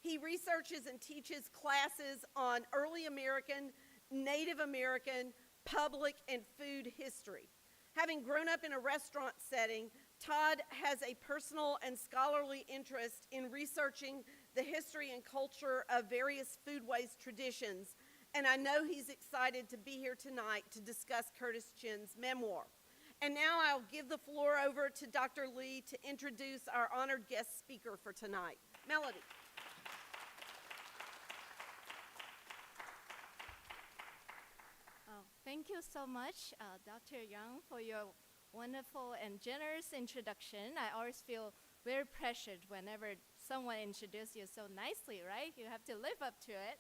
He researches and teaches classes on early American, Native American, public, and food history. Having grown up in a restaurant setting, Todd has a personal and scholarly interest in researching the history and culture of various foodways traditions, and I know he's excited to be here tonight to discuss Curtis Chin's memoir. And now I'll give the floor over to Dr. Lee to introduce our honored guest speaker for tonight. Melody. Thank you so much, Dr. Young, for your wonderful and generous introduction. I always feel very pressured whenever someone introduces you so nicely, right? You have to live up to it.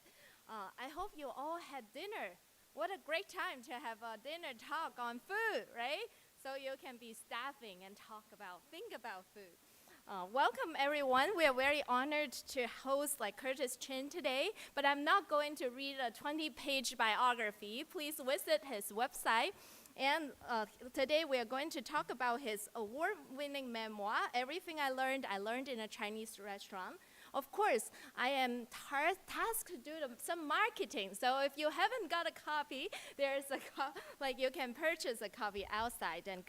I hope you all had dinner. What a great time to have a dinner talk on food, right? So you can be staffing and think about food. Welcome everyone. We are very honored to host Curtis Chin today, but I'm not going to read a 20-page biography. Please visit his website. And today we are going to talk about his award-winning memoir, Everything I Learned in a Chinese Restaurant. Of course, I am tasked to do some marketing. So if you haven't got a copy, there's you can purchase a copy outside and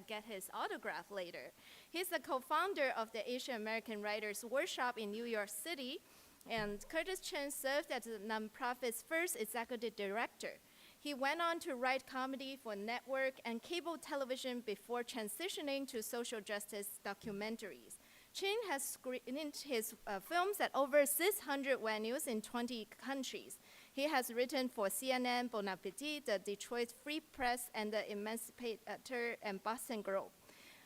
get his autograph later. He's the co-founder of the Asian American Writers Workshop in New York City, and Curtis Chin served as the nonprofit's first executive director. He went on to write comedy for network and cable television before transitioning to social justice documentaries. Chin has screened his films at over 600 venues in 20 countries. He has written for CNN, Bon Appetit, the Detroit Free Press, and the Emancipator and Boston Globe.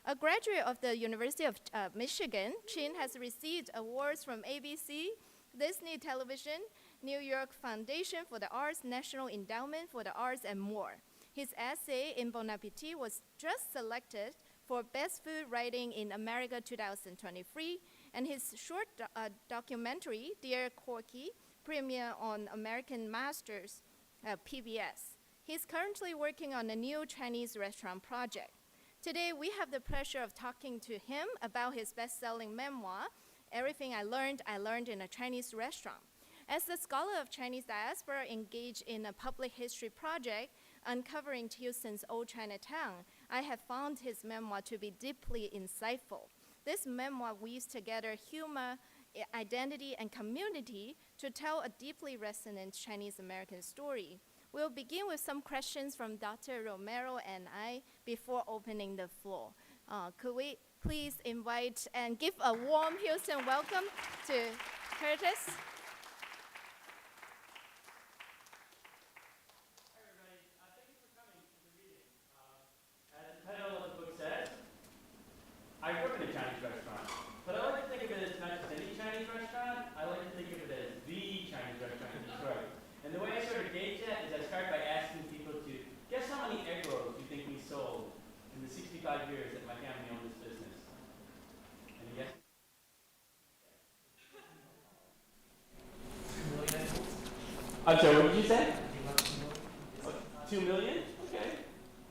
A graduate of the University of Michigan, Chin has received awards from ABC, Disney Television, New York Foundation for the Arts, National Endowment for the Arts, and more. His essay in Bon Appetit was just selected for Best Food Writing in America 2023, and his short documentary, Dear Corky, premiered on American Masters, PBS. He's currently working on a new Chinese restaurant project. Today, we have the pleasure of talking to him about his best-selling memoir, Everything I Learned in a Chinese Restaurant. As a scholar of Chinese diaspora engaged in a public history project uncovering Houston's old Chinatown, I have found his memoir to be deeply insightful. This memoir weaves together humor, identity, and community to tell a deeply resonant Chinese-American story. We'll begin with some questions from Dr. Romero and I before opening the floor. Could we please invite and give a warm Houston welcome to Curtis? I grew up in a Chinese restaurant, but I like to think of it as not just any Chinese restaurant, I like to think of it as the Chinese restaurant in Detroit. And the way I sort of gauge that is I start by asking people to guess how many egg rolls you think we sold in the 65 years that my family owned this business. Any guess? I'm sorry, what did you say? 2 million? Okay.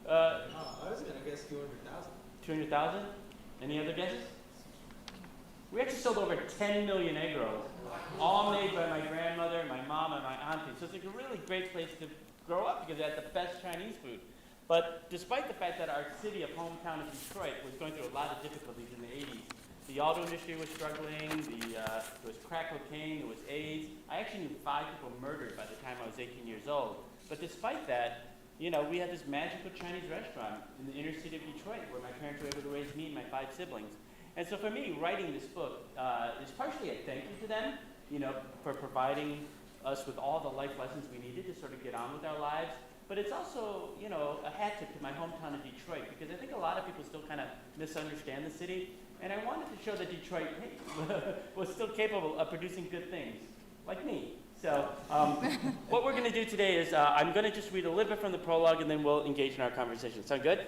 I was going to guess 200,000. 200,000? Any other guesses? We actually sold over 10 million egg rolls, all made by my grandmother, my mom, and my auntie. So it's like a really great place to grow up because they had the best Chinese food. But despite the fact that our city of hometown of Detroit was going through a lot of difficulties in the 80s, the auto industry was struggling, there was crack cocaine, there was AIDS. I actually knew 5 people murdered by the time I was 18 years old. But despite that, you know, we had this magical Chinese restaurant in the inner city of Detroit where my parents were able to raise me and my 5 siblings. And so for me, writing this book is partially a thank you to them, you know, for providing us with all the life lessons we needed to sort of get on with our lives. But it's also, you know, a hat tip to my hometown of Detroit because I think a lot of people still kind of misunderstand the city. And I wanted to show that Detroit was still capable of producing good things, like me. So what we're going to do today is I'm going to just read a little bit from the prologue and then we'll engage in our conversation. Sound good?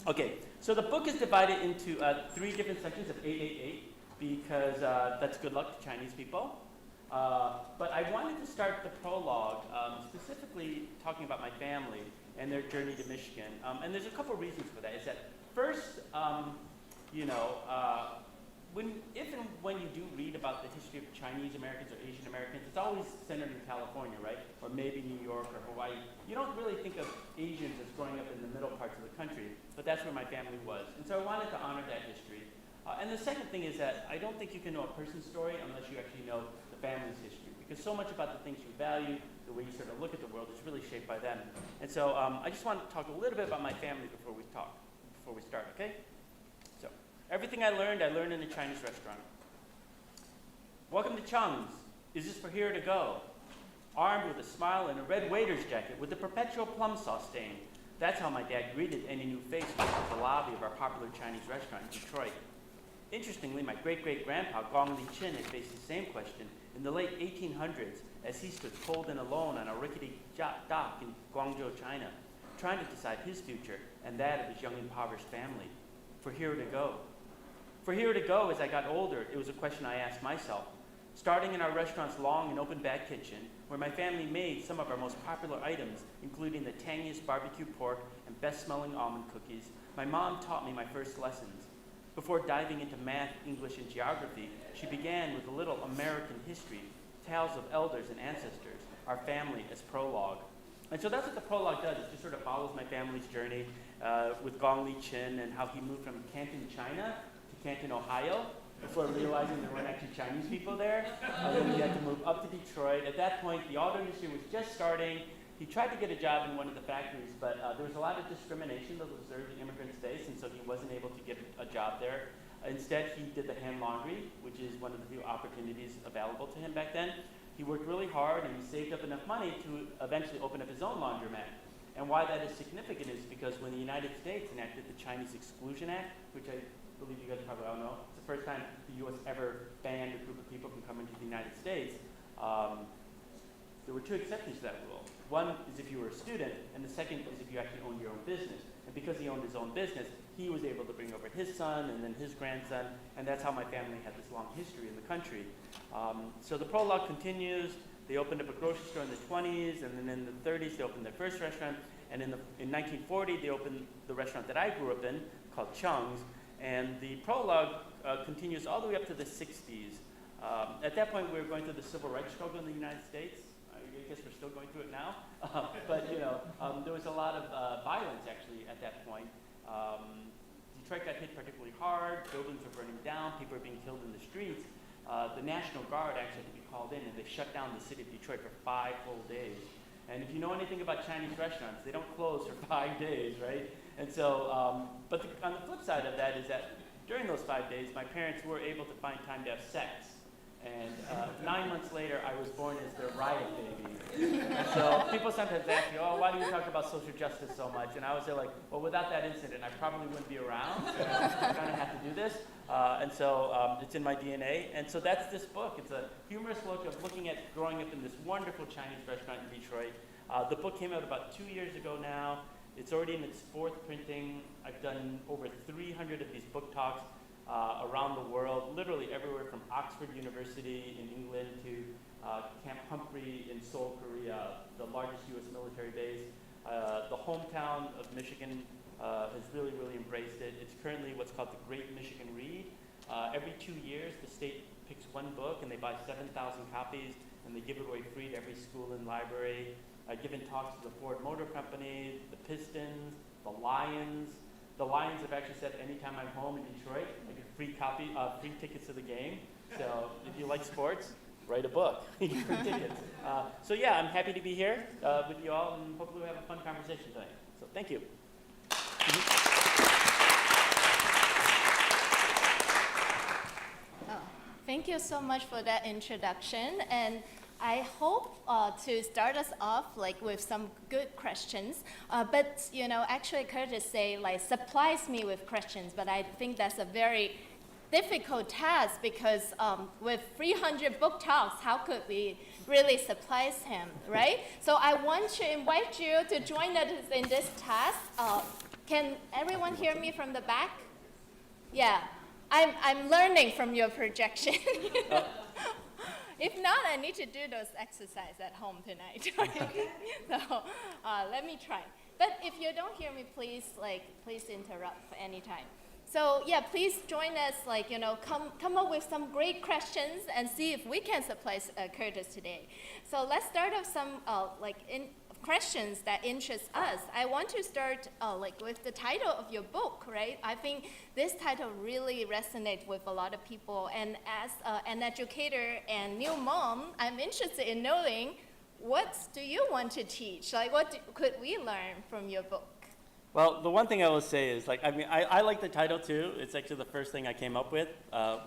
Okay, so the book is divided into 3 different sections of 888 because that's good luck to Chinese people. But I wanted to start the prologue specifically talking about my family and their journey to Michigan. And there's a couple reasons for that. Is that first, you know, if and when you do read about the history of Chinese Americans or Asian Americans, it's always centered in California, right? Or maybe New York or Hawaii. You don't really think of Asians as growing up in the middle parts of the country, but that's where my family was. And so I wanted to honor that history. And the second thing is that I don't think you can know a person's story unless you actually know the family's history, because so much about the things you value, the way you sort of look at the world, is really shaped by them. And so I just want to talk a little bit about my family before we start, okay? So everything I learned in a Chinese restaurant. Welcome to Chung's. Is this for here to go? Armed with a smile and a red waiter's jacket with a perpetual plum sauce stain. That's how my dad greeted any new face at the lobby of our popular Chinese restaurant in Detroit. Interestingly, my great-great-grandpa, Gong Li Chin, had faced the same question in the late 1800s as he stood cold and alone on a rickety dock in Guangzhou, China, trying to decide his future and that of his young impoverished family. For here to go. For here to go, as I got older, it was a question I asked myself. Starting in our restaurant's long and open back kitchen, where my family made some of our most popular items, including the tangiest barbecue pork and best-smelling almond cookies, my mom taught me my first lessons. Before diving into math, English, and geography, she began with a little American history, tales of elders and ancestors, our family as prologue. And so that's what the prologue does. It just sort of follows my family's journey with Gong Li Chin and how he moved from Canton, China to Canton, Ohio, before realizing there weren't actually Chinese people there. Then he had to move up to Detroit. At that point, the auto industry was just starting. He tried to get a job in one of the factories, but there was a lot of discrimination that was observed in immigrants' face, and so he wasn't able to get a job there. Instead, he did the hand laundry, which is one of the few opportunities available to him back then. He worked really hard, and he saved up enough money to eventually open up his own laundromat. And why that is significant is because when the United States enacted the Chinese Exclusion Act, which I believe you guys probably all know, it's the first time the U.S. ever banned a group of people from coming to the United States, there were two exceptions to that rule. One is if you were a student, and the second is if you actually owned your own business. And because he owned his own business, he was able to bring over his son and then his grandson, and that's how my family had this long history in the country. So the prologue continues. They opened up a grocery store in the 20s, and then in the 30s they opened their first restaurant, and in 1940 they opened the restaurant that I grew up in, called Chung's, and the prologue continues all the way up to the 60s. At that point we were going through the civil rights struggle in the United States. I guess we're still going through it now, but there was a lot of violence actually at that point. Detroit got hit particularly hard, buildings were burning down, people were being killed in the streets. The National Guard actually had to be called in, and they shut down the city of Detroit for 5 full days. And if you know anything about Chinese restaurants, they don't close for 5 days, right? And so, on the flip side of that is that during those 5 days, my parents were able to find time to have sex. And 9 months later, I was born as their riot baby. And so people sometimes ask me, oh, why do you talk about social justice so much? And I was like, well, without that incident, I probably wouldn't be around. So I kind of have to do this. And so it's in my DNA. And so that's this book. It's a humorous look of looking at growing up in this wonderful Chinese restaurant in Detroit. The book came out about 2 years ago now. It's already in its 4th printing. I've done over 300 of these book talks around the world, literally everywhere from Oxford University in England to Camp Humphrey in Seoul, Korea, the largest U.S. military base. The hometown of Michigan has really, really embraced it. It's currently what's called the Great Michigan Read. Every 2 years, the state picks one book, and they buy 7,000 copies, and they give it away free to every school and library. I've given talks to the Ford Motor Company, the Pistons, the Lions. The Lions have actually said anytime I'm home in Detroit, I get free tickets to the game. So if you like sports, write a book. You get free tickets. So yeah, I'm happy to be here with you all, and hopefully we'll have a fun conversation tonight. So thank you. Thank you so much for that introduction, and I hope to start us off with some good questions. But actually Curtis supplies me with questions, but I think that's a very difficult task because with 300 book talks, how could we really supply him, right? So I want to invite you to join us in this task. Can everyone hear me from the back? Yeah, I'm learning from your projection. If not, I need to do those exercises at home tonight. So let me try. But if you don't hear me, please interrupt anytime. So yeah, please join us. Like come up with some great questions and see if we can surprise Curtis today. So let's start off some questions that interest us. I want to start with the title of your book, right? I think this title really resonates with a lot of people. And as an educator and new mom, I'm interested in knowing what do you want to teach? Like could we learn from your book? Well, the one thing I will say is, I like the title too. It's actually the first thing I came up with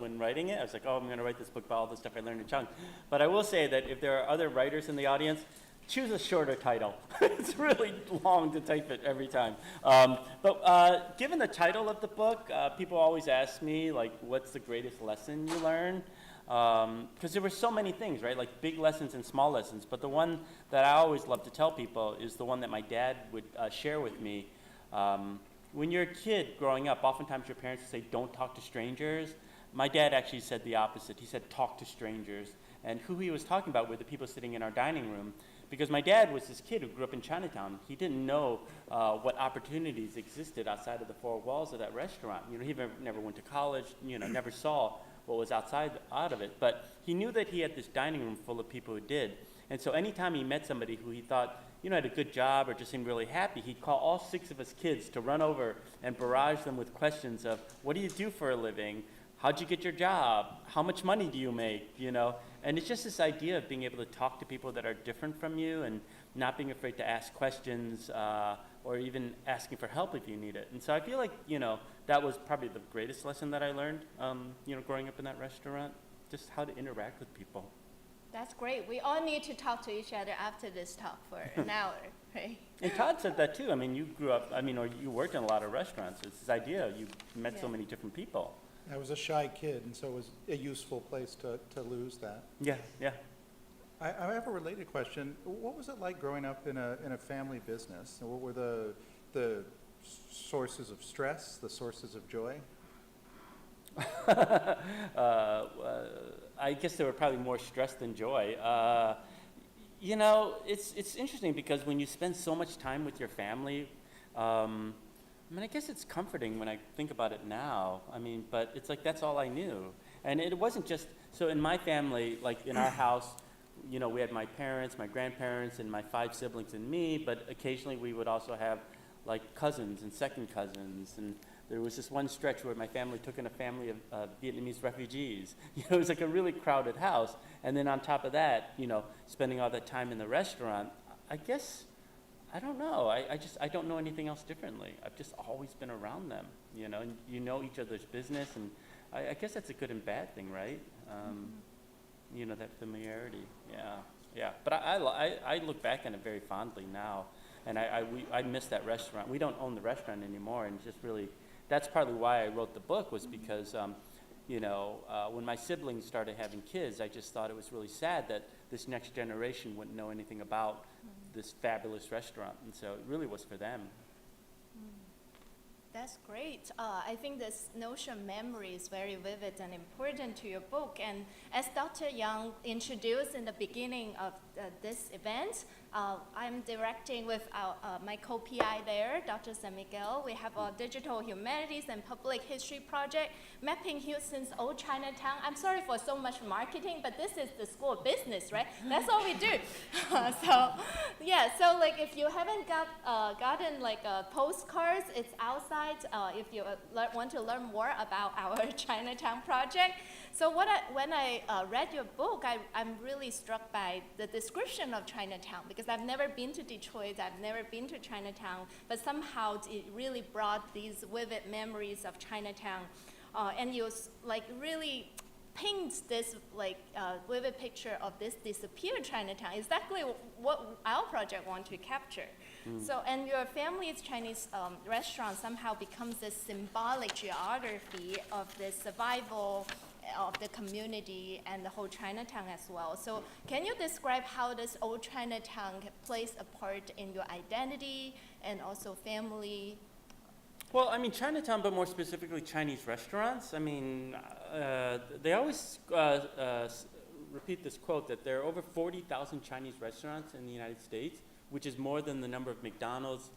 when writing it. I was like, oh, I'm going to write this book about all the stuff I learned in Chang. But I will say that if there are other writers in the audience, choose a shorter title. It's really long to type it every time. But given the title of the book, people always ask me, like, what's the greatest lesson you learned? Because there were so many things, right? Like big lessons and small lessons. But the one that I always love to tell people is the one that my dad would share with me. When you're a kid growing up, oftentimes your parents would say, don't talk to strangers. My dad actually said the opposite. He said, talk to strangers. And who he was talking about were the people sitting in our dining room. Because my dad was this kid who grew up in Chinatown. He didn't know what opportunities existed outside of the four walls of that restaurant. He never went to college, never saw what was out of it. But he knew that he had this dining room full of people who did. And so anytime he met somebody who he thought, had a good job or just seemed really happy, he'd call all 6 of his kids to run over and barrage them with questions of, what do you do for a living? How'd you get your job? How much money do you make? And it's just this idea of being able to talk to people that are different from you and not being afraid to ask questions or even asking for help if you need it. And so I feel like, that was probably the greatest lesson that I learned, growing up in that restaurant, just how to interact with people. That's great. We all need to talk to each other after this talk for an hour, right? And Todd said that too. I mean, you grew up, or you worked in a lot of restaurants. It's this idea, you met so many different people. I was a shy kid, and so it was a useful place to lose that. Yeah, yeah. I have a related question. What was it like growing up in a family business? And what were the sources of stress, the sources of joy? I guess there were probably more stress than joy. It's interesting because when you spend so much time with your family, I guess it's comforting when I think about it now. But it's like that's all I knew. And it wasn't just, so in my family, like in our house, we had my parents, my grandparents, and my 5 siblings and me, but occasionally we would also have like cousins and second cousins. And there was this one stretch where my family took in a family of Vietnamese refugees. It was like a really crowded house. And then on top of that, spending all that time in the restaurant, I guess, I don't know. I don't know anything else differently. I've just always been around them, and each other's business. And I guess that's a good and bad thing, right? That familiarity. Yeah. But I look back on it very fondly now. And I miss that restaurant. We don't own the restaurant anymore. And just really, that's partly why I wrote the book, was because, when my siblings started having kids, I just thought it was really sad that this next generation wouldn't know anything about this fabulous restaurant. And so it really was for them. That's great. I think this notion of memory is very vivid and important to your book. And as Dr. Yang introduced in the beginning of this event, I'm directing with my co-PI there, Dr. San Miguel. We have a digital humanities and public history project mapping Houston's old Chinatown. I'm sorry for so much marketing, but this is the school of business, right? That's all we do. So like if you haven't gotten like postcards, it's outside if you want to learn more about our Chinatown project. So when I read your book, I'm really struck by the description of Chinatown, because I've never been to Detroit, I've never been to Chinatown, but somehow it really brought these vivid memories of Chinatown. And you like really paint this vivid picture of this disappeared Chinatown, exactly what our project want to capture. So, and your family's Chinese restaurant somehow becomes this symbolic geography of the survival of the community and the whole Chinatown as well. So can you describe how this old Chinatown plays a part in your identity and also family? Well, Chinatown, but more specifically Chinese restaurants. They always repeat this quote that there are over 40,000 Chinese restaurants in the United States, which is more than the number of McDonald's,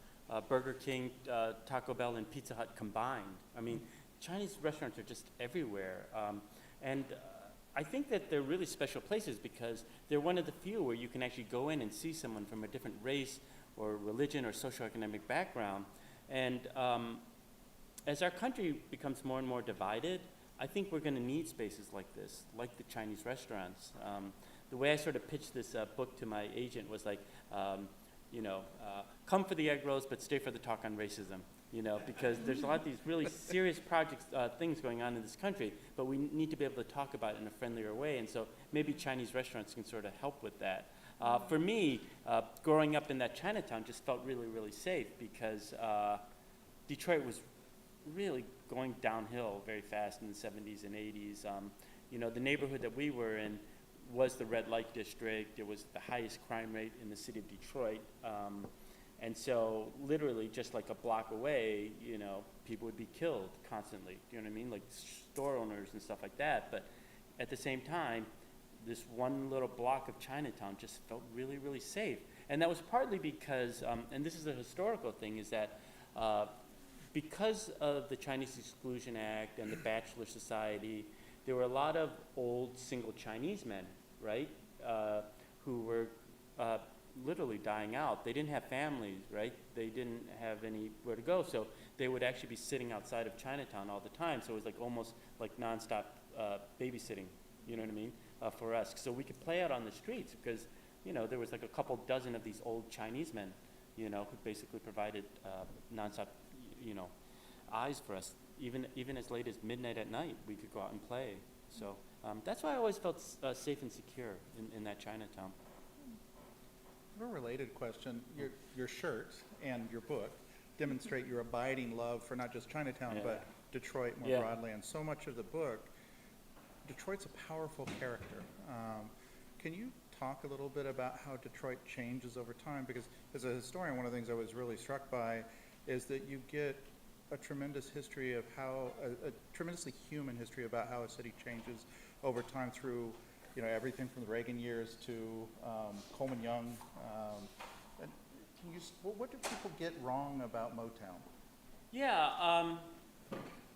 Burger King, Taco Bell, and Pizza Hut combined. Chinese restaurants are just everywhere. And I think that they're really special places because they're one of the few where you can actually go in and see someone from a different race or religion or socioeconomic background. And as our country becomes more and more divided, I think we're going to need spaces like this, like the Chinese restaurants. The way I sort of pitched this book to my agent was like, come for the egg rolls, but stay for the talk on racism. Because there's a lot of these really serious projects, things going on in this country, but we need to be able to talk about it in a friendlier way, and so maybe Chinese restaurants can sort of help with that. For me, growing up in that Chinatown just felt really, really safe because Detroit was really going downhill very fast in the 70s and 80s. The neighborhood that we were in was the red light district. It was the highest crime rate in the city of Detroit. And so literally just like a block away, people would be killed constantly. You know what I mean? Like store owners and stuff like that. But at the same time, this one little block of Chinatown just felt really, really safe. And that was partly because, and this is a historical thing, is that because of the Chinese Exclusion Act and the Bachelor Society, there were a lot of old single Chinese men, right, who were literally dying out. They didn't have families, right? They didn't have anywhere to go, so they would actually be sitting outside of Chinatown all the time. So it was like almost like nonstop babysitting, you know what I mean, for us. So we could play out on the streets because, there was like a couple dozen of these old Chinese men, who basically provided nonstop, eyes for us. Even as late as midnight at night, we could go out and play. So that's why I always felt safe and secure in that Chinatown. I have a related question. Your shirt and your book demonstrate your abiding love for not just Chinatown, Yeah. but Detroit more Yeah. broadly. And so much of the book, Detroit's a powerful character. Can you talk a little bit about how Detroit changes over time? Because as a historian, one of the things I was really struck by is that you get a tremendous history of how, a tremendously human history about how a city changes over time through everything from the Reagan years to Coleman Young. And what do people get wrong about Motown? Yeah,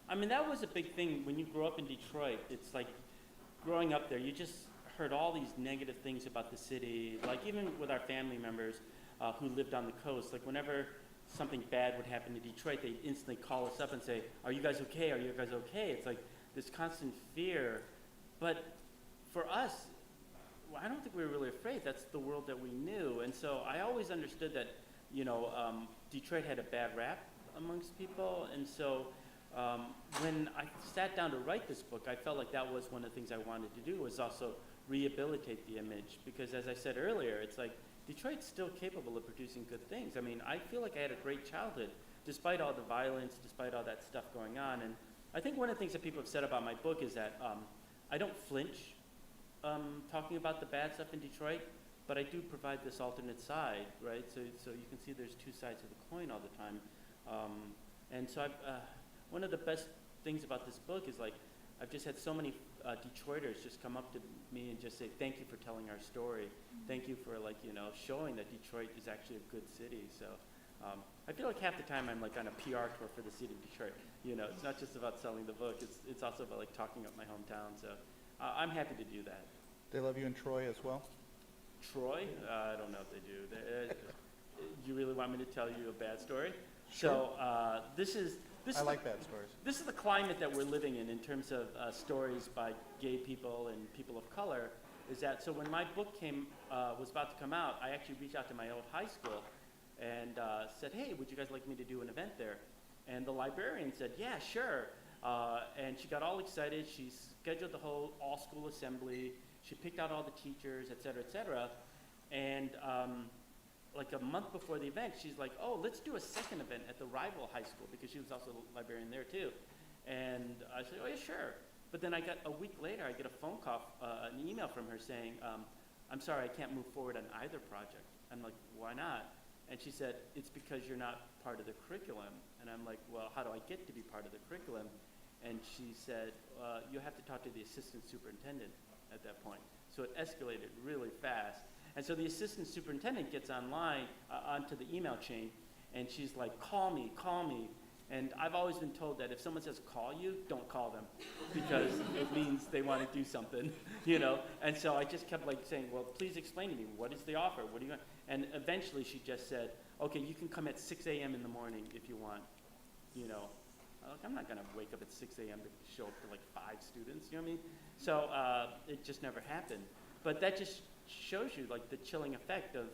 that was a big thing when you grow up in Detroit. It's like growing up there, you just heard all these negative things about the city. Like even with our family members who lived on the coast, like whenever something bad would happen to Detroit, they'd instantly call us up and say, "Are you guys okay? Are you guys okay?" It's like this constant fear. But for us, I don't think we were really afraid. That's the world that we knew. And so I always understood that, Detroit had a bad rap amongst people. And so when I sat down to write this book, I felt like that was one of the things I wanted to do, was also rehabilitate the image. Because as I said earlier, it's like Detroit's still capable of producing good things. I feel like I had a great childhood, despite all the violence, despite all that stuff going on. And I think one of the things that people have said about my book is that I don't flinch talking about the bad stuff in Detroit, but I do provide this alternate side, right? So you can see there's two sides of the coin all the time. And so one of the best things about this book is like I've just had so many Detroiters just come up to me and just say, "Thank you for telling our story. Thank you for showing that Detroit is actually a good city." So I feel like half the time I'm like on a PR tour for the city of Detroit. It's not just about selling the book. It's also about like talking up my hometown. So I'm happy to do that. They love you in Troy as well? Troy? I don't know if they do. You really want me to tell you a bad story? Sure. So this is I like bad stories. This is the climate that we're living in terms of stories by gay people and people of color. Is that so? When my book was about to come out, I actually reached out to my old high school and said, "Hey, would you guys like me to do an event there?" And the librarian said, "Yeah, sure." And she got all excited. She scheduled the whole all-school assembly. She picked out all the teachers, et cetera, et cetera. And like a month before the event, she's like, "Oh, let's do a second event at the rival high school," because she was also a librarian there too. And I said, "Oh, yeah, sure." But then a week later, I get a phone call, an email from her saying, "I'm sorry, I can't move forward on either project." I'm like, "Why not?" And she said, "It's because you're not part of the curriculum." And I'm like, "Well, how do I get to be part of the curriculum?" And she said, "You have to talk to the assistant superintendent at that point." So it escalated really fast. And so the assistant superintendent gets online, onto the email chain, and she's like, call me. And I've always been told that if someone says call you, don't call them, because it means they want to do something, you know? And so I just kept like saying, well, please explain to me, what is the offer? What do you want? And eventually she just said, okay, you can come at 6 a.m. in the morning if you want, you know? I'm not gonna wake up at 6 a.m. to show up for like 5 students, you know what I mean? So it just never happened. But that just shows you like the chilling effect of,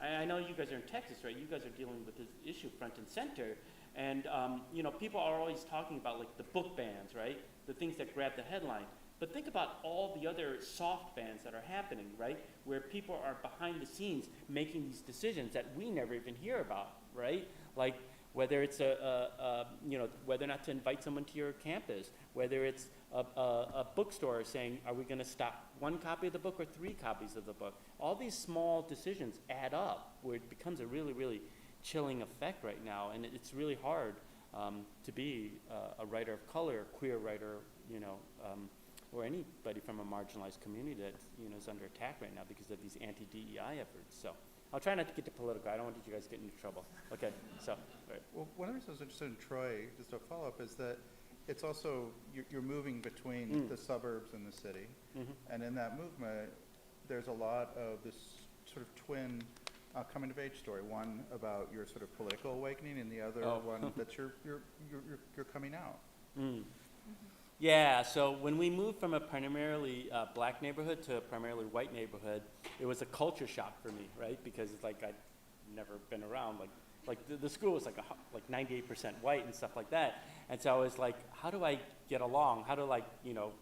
I know you guys are in Texas, right? You guys are dealing with this issue front and center. And, you know, people are always talking about like the book bans, right? The things that grab the headline. But think about all the other soft bans that are happening, right? Where people are behind the scenes making these decisions that we never even hear about, right? Like whether it's you know, whether or not to invite someone to your campus, whether it's a bookstore saying, are we going to stock 1 copy of the book or 3 copies of the book? All these small decisions add up where it becomes a really, really chilling effect right now, and it's really hard to be a writer of color, a queer writer, you know, or anybody from a marginalized community that, you know, is under attack right now because of these anti-DEI efforts. So I'll try not to get too political. I don't want you guys to get into trouble. Okay, so. Right. Well, one of the reasons I was interested in Troy, just a follow-up, is that it's also, you're moving between the suburbs and the city. And in that movement, there's a lot of this sort of twin coming-of-age story. One about your sort of political awakening, and the other one that you're coming out. Yeah, so when we moved from a primarily black neighborhood to a primarily white neighborhood, it was a culture shock for me, right? Because it's like I'd never been around, like the school was like 98% white and stuff like that. And so I was like, how do I get along? How do I, you know,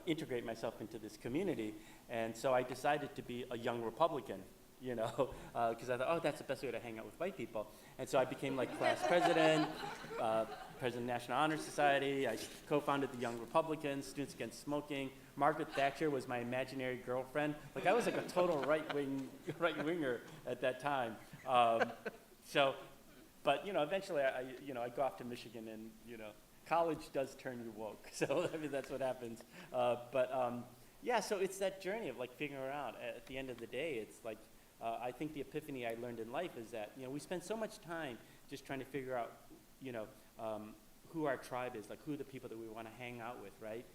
integrate myself into this community? And so I decided to be a young Republican, you know, because I thought, oh, that's the best way to hang out with white people. And so I became like class president, president of the National Honor Society. I co-founded the Young Republicans, Students Against Smoking. Margaret Thatcher was my imaginary girlfriend. Like I was like a total right-winger at that time. But you know, eventually I go off to Michigan, and you know, college does turn you woke. So I mean, that's what happens. Yeah, so it's that journey of like figuring out. At the end of the day, it's like I think the epiphany I learned in life is that, you know, we spend so much time just trying to figure out, you know, who our tribe is, like who are the people that we want to hang out with, right?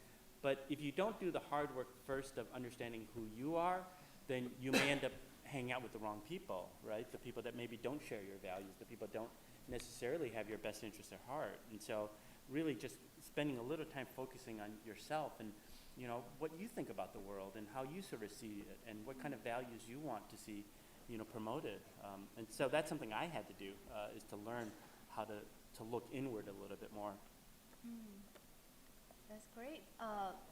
But if you don't do the hard work first of understanding who you are, then you may end up hanging out with the wrong people, right? The people that maybe don't share your values, the people that don't necessarily have your best interests at heart. And so really just spending a little time focusing on yourself and, you know, what you think about the world and how you sort of see it and what kind of values you want to see, you know, promoted. And so that's something I had to do, is to learn how to look inward a little bit more. That's great.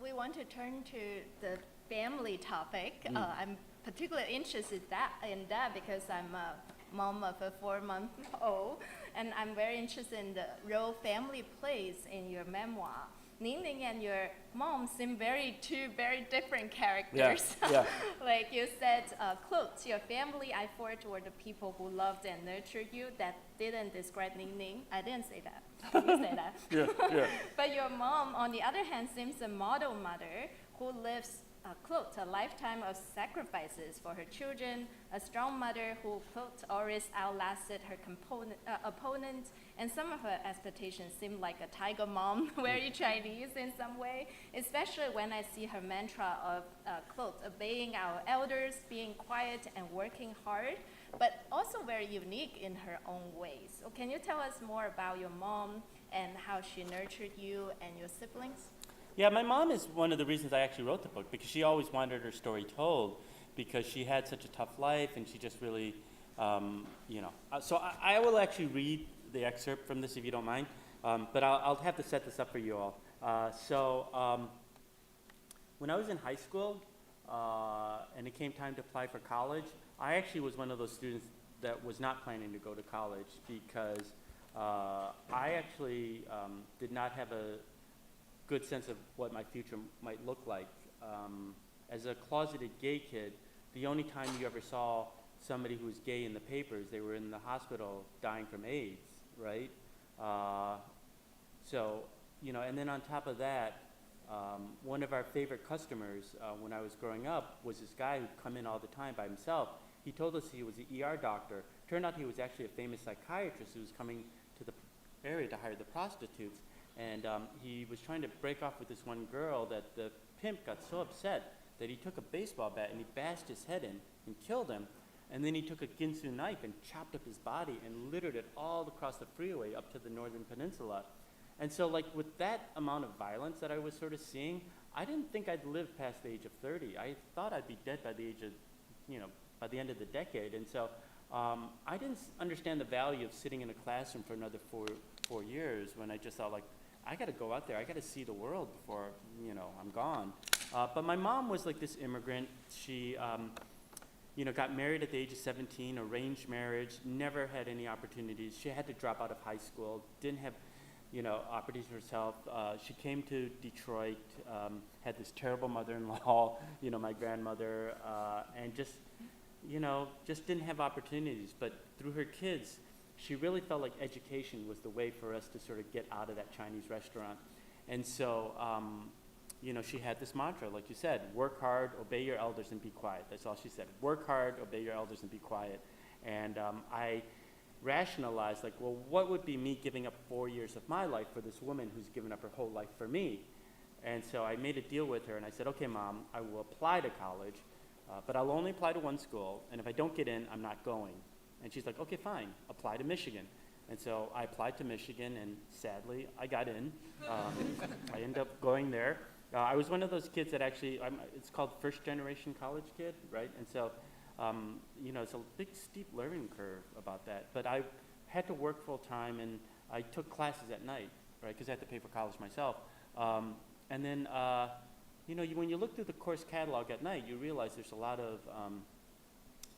We want to turn to the family topic. I'm particularly interested in that because I'm a mom of a 4-month-old, and I'm very interested in the role family plays in your memoir. Ning and your mom seem two very different characters. Yeah. Like you said, quote, your family I forged were the people who loved and nurtured you. That didn't describe Ning. I didn't say that. You say that. Yeah. But your mom, on the other hand, seems a model mother who lives quote, a lifetime of sacrifices for her children, a strong mother who, quote, always outlasted her opponent, and some of her expectations seem like a tiger mom, very Chinese in some way, especially when I see her mantra of, quote, obeying our elders, being quiet and working hard, but also very unique in her own ways. So can you tell us more about your mom and how she nurtured you and your siblings? Yeah, my mom is one of the reasons I actually wrote the book, because she always wanted her story told, because she had such a tough life, and she just really, you know. So I will actually read the excerpt from this, if you don't mind, but I'll have to set this up for you all. So when I was in high school, and it came time to apply for college, I actually was one of those students that was not planning to go to college, because I actually did not have a good sense of what my future might look like. As a closeted gay kid, the only time you ever saw somebody who was gay in the papers, they were in the hospital dying from AIDS, right? So, you know, and then on top of that, one of our favorite customers when I was growing up was this guy who'd come in all the time by himself. He told us he was an ER doctor. Turned out he was actually a famous psychiatrist who was coming to area to hire the prostitutes. And he was trying to break off with this one girl that the pimp got so upset that he took a baseball bat and he bashed his head in and killed him. And then he took a Ginsu knife and chopped up his body and littered it all across the freeway up to the northern peninsula. And so, like, with that amount of violence that I was sort of seeing, I didn't think I'd live past the age of 30. I thought I'd be dead by the age of, by the end of the decade. And so I didn't understand the value of sitting in a classroom for another four years when I just thought, like, I got to go out there. I got to see the world before, I'm gone. But my mom was like this immigrant. She, got married at the age of 17, arranged marriage, never had any opportunities. She had to drop out of high school, didn't have, opportunities for herself. She came to Detroit, had this terrible mother-in-law, my grandmother, and just didn't have opportunities. But through her kids, she really felt like education was the way for us to sort of get out of that Chinese restaurant. And so, she had this mantra, like you said, work hard, obey your elders, and be quiet. That's all she said. Work hard, obey your elders, and be quiet. And I rationalized, like, well, what would be me giving up 4 years of my life for this woman who's given up her whole life for me? And so I made a deal with her, and I said, okay, Mom, I will apply to college, but I'll only apply to one school, and if I don't get in, I'm not going. And she's like, okay, fine, apply to Michigan. And so I applied to Michigan, and sadly, I got in. I ended up going there. I was one of those kids that actually, it's called first-generation college kid, right? And so, it's a big, steep learning curve about that. But I had to work full-time, and I took classes at night, right, because I had to pay for college myself. And then, when you look through the course catalog at night, you realize there's a lot of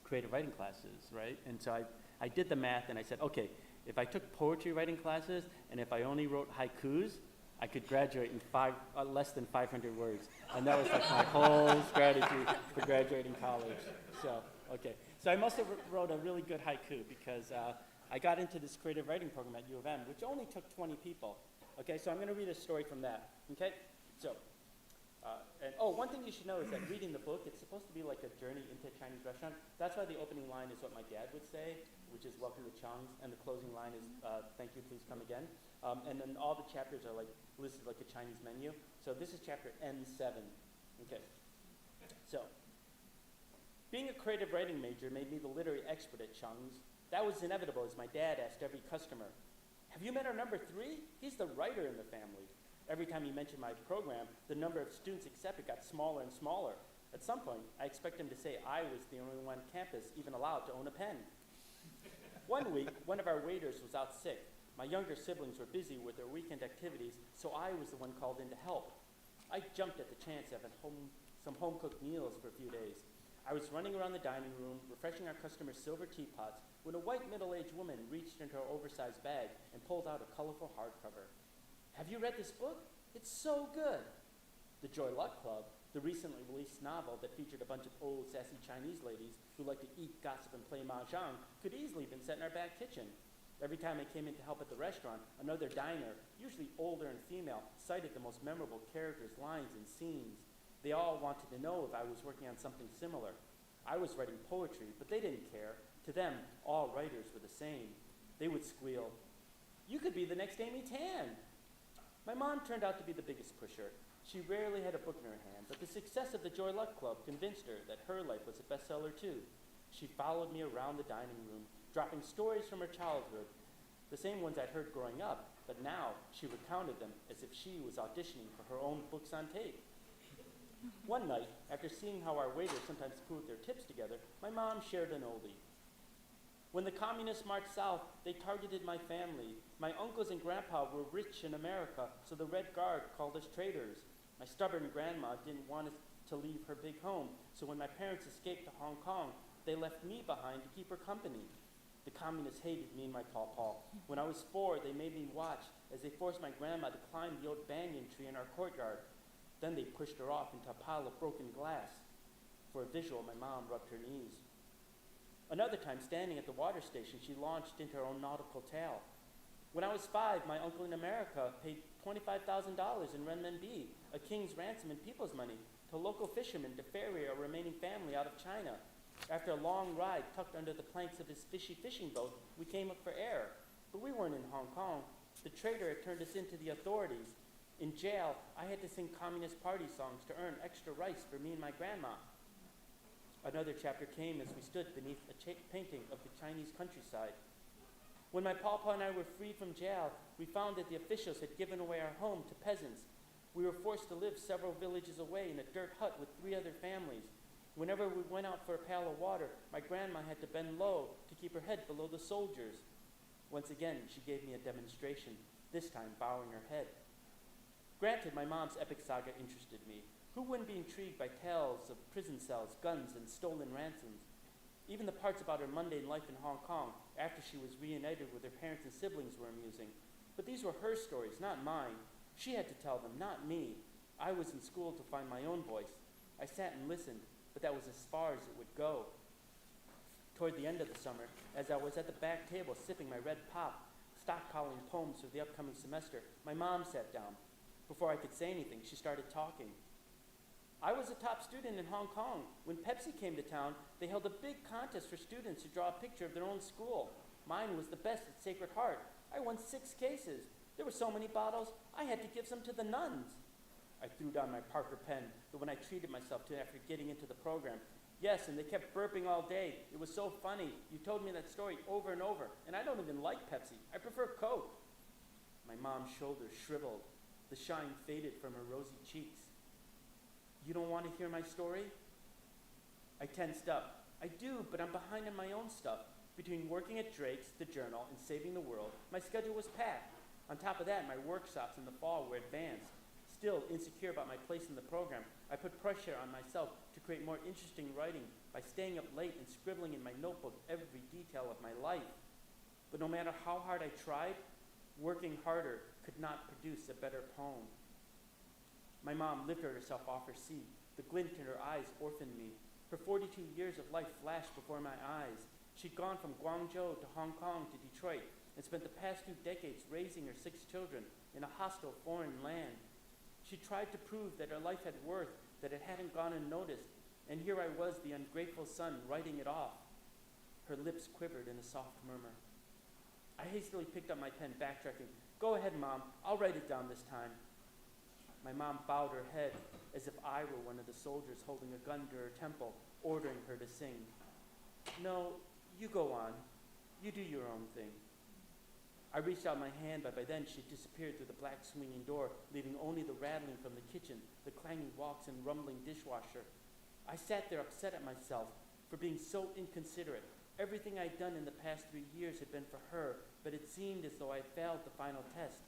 creative writing classes, right? And so I did the math, and I said, okay, if I took poetry writing classes, and if I only wrote haikus, I could graduate in less than 500 words. And that was like my whole strategy for graduating college. So, okay. So I must have wrote a really good haiku because I got into this creative writing program at U of M, which only took 20 people. Okay, so I'm going to read a story from that. Okay? So, one thing you should know is that reading the book, it's supposed to be like a journey into a Chinese restaurant. That's why the opening line is what my dad would say, which is welcome to Chung's, and the closing line is thank you, please come again. And then all the chapters are like listed like a Chinese menu. So this is chapter N7. Okay. So, being a creative writing major made me the literary expert at Chung's. That was inevitable as my dad asked every customer, have you met our number 3? He's the writer in the family. Every time he mentioned my program, the number of students accepted got smaller and smaller. At some point, I expect him to say I was the only one on campus even allowed to own a pen. One week, one of our waiters was out sick. My younger siblings were busy with their weekend activities, so I was the one called in to help. I jumped at the chance of having some home-cooked meals for a few days. I was running around the dining room, refreshing our customers' silver teapots, when a white middle-aged woman reached into her oversized bag and pulled out a colorful hardcover. Have you read this book? It's so good. The Joy Luck Club, the recently released novel that featured a bunch of old, sassy Chinese ladies who like to eat, gossip, and play mahjong, could easily have been set in our back kitchen. Every time I came in to help at the restaurant, another diner, usually older and female, cited the most memorable characters, lines, and scenes. They all wanted to know if I was working on something similar. I was writing poetry, but they didn't care. To them, all writers were the same. They would squeal, "You could be the next Amy Tan." My mom turned out to be the biggest pusher. She rarely had a book in her hand, but the success of the Joy Luck Club convinced her that her life was a bestseller too. She followed me around the dining room, dropping stories from her childhood, the same ones I'd heard growing up, but now she recounted them as if she was auditioning for her own books on tape. One night, after seeing how our waiters sometimes pooled their tips together, my mom shared an oldie. When the communists marched south, they targeted my family. My uncles and grandpa were rich in America, so the Red Guard called us traitors. My stubborn grandma didn't want us to leave her big home, so when my parents escaped to Hong Kong, they left me behind to keep her company. The communists hated me and my pawpaw. When I was 4, they made me watch as they forced my grandma to climb the old banyan tree in our courtyard. Then they pushed her off into a pile of broken glass. For a visual, my mom rubbed her knees. Another time, standing at the water station, she launched into her own nautical tale. When I was 5, my uncle in America paid $25,000 in renminbi, a king's ransom in people's money, to local fishermen to ferry a remaining family out of China. After a long ride tucked under the planks of his fishy fishing boat, we came up for air. But we weren't in Hong Kong. The traitor had turned us in to the authorities. In jail, I had to sing Communist Party songs to earn extra rice for me and my grandma. Another chapter came as we stood beneath a painting of the Chinese countryside. When my pawpaw and I were freed from jail, we found that the officials had given away our home to peasants. We were forced to live several villages away in a dirt hut with 3 other families. Whenever we went out for a pail of water, my grandma had to bend low to keep her head below the soldiers. Once again, she gave me a demonstration, this time bowing her head. Granted, my mom's epic saga interested me. Who wouldn't be intrigued by tales of prison cells, guns, and stolen ransoms? Even the parts about her mundane life in Hong Kong after she was reunited with her parents and siblings were amusing. But these were her stories, not mine. She had to tell them, not me. I was in school to find my own voice. I sat and listened, but that was as far as it would go. Toward the end of the summer, as I was at the back table sipping my red pop, stockpiling poems for the upcoming semester, my mom sat down. Before I could say anything, she started talking. I was a top student in Hong Kong. When Pepsi came to town, they held a big contest for students to draw a picture of their own school. Mine was the best at Sacred Heart. I won 6 cases. There were so many bottles, I had to give some to the nuns. I threw down my Parker pen, the one I treated myself to after getting into the program. Yes, and they kept burping all day. It was so funny. You told me that story over and over, and I don't even like Pepsi. I prefer Coke. My mom's shoulders shriveled. The shine faded from her rosy cheeks. You don't want to hear my story? I tensed up. I do, but I'm behind in my own stuff. Between working at Drake's, the Journal, and Saving the World, my schedule was packed. On top of that, my workshops in the fall were advanced. Still insecure about my place in the program, I put pressure on myself to create more interesting writing by staying up late and scribbling in my notebook every detail of my life. But no matter how hard I tried, working harder could not produce a better poem. My mom lifted herself off her seat. The glint in her eyes orphaned me. Her 42 years of life flashed before my eyes. She'd gone from Guangzhou to Hong Kong to Detroit and spent the past 2 decades raising her 6 children in a hostile foreign land. She tried to prove that her life had worth, that it hadn't gone unnoticed, and here I was, the ungrateful son, writing it off. Her lips quivered in a soft murmur. I hastily picked up my pen, backtracking. Go ahead, Mom. I'll write it down this time. My mom bowed her head as if I were one of the soldiers holding a gun to her temple, ordering her to sing. No, you go on. You do your own thing. I reached out my hand, but by then she disappeared through the black swinging door, leaving only the rattling from the kitchen, the clanging walks and rumbling dishwasher. I sat there upset at myself for being so inconsiderate. Everything I'd done in the past 3 years had been for her, but it seemed as though I failed the final test.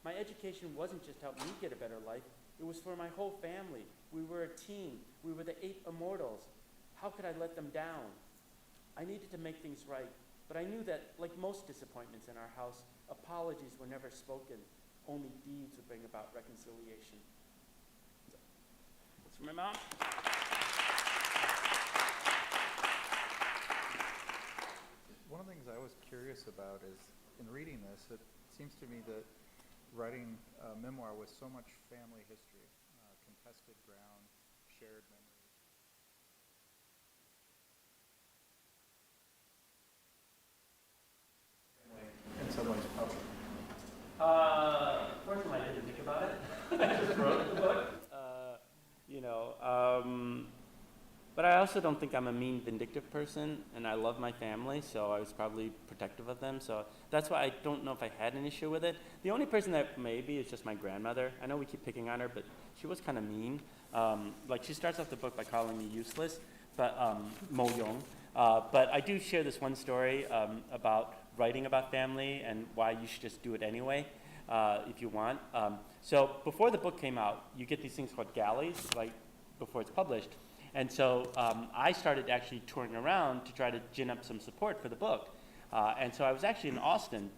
My education wasn't just to help me get a better life, it was for my whole family. We were a team. We were the 8 immortals. How could I let them down? I needed to make things right, but I knew that, like most disappointments in our house, apologies were never spoken. Only deeds would bring about reconciliation. That's for my mom. One of the things I was curious about is, in reading this, it seems to me that writing a memoir with so much family history, contested ground, shared memories. In some ways, public. Fortunately, I didn't think about it. I just wrote the book. But I also don't think I'm a mean, vindictive person, and I love my family, so I was probably protective of them. So that's why I don't know if I had an issue with it. The only person that maybe is just my grandmother. I know we keep picking on her, but she was kind of mean. Like, she starts off the book by calling me useless, but Mo Yong. But I do share this one story about writing about family and why you should just do it anyway, if you want. So before the book came out, you get these things called galleys, like before it's published. And so I started actually touring around to try to gin up some support for the book. And so I was actually in Austin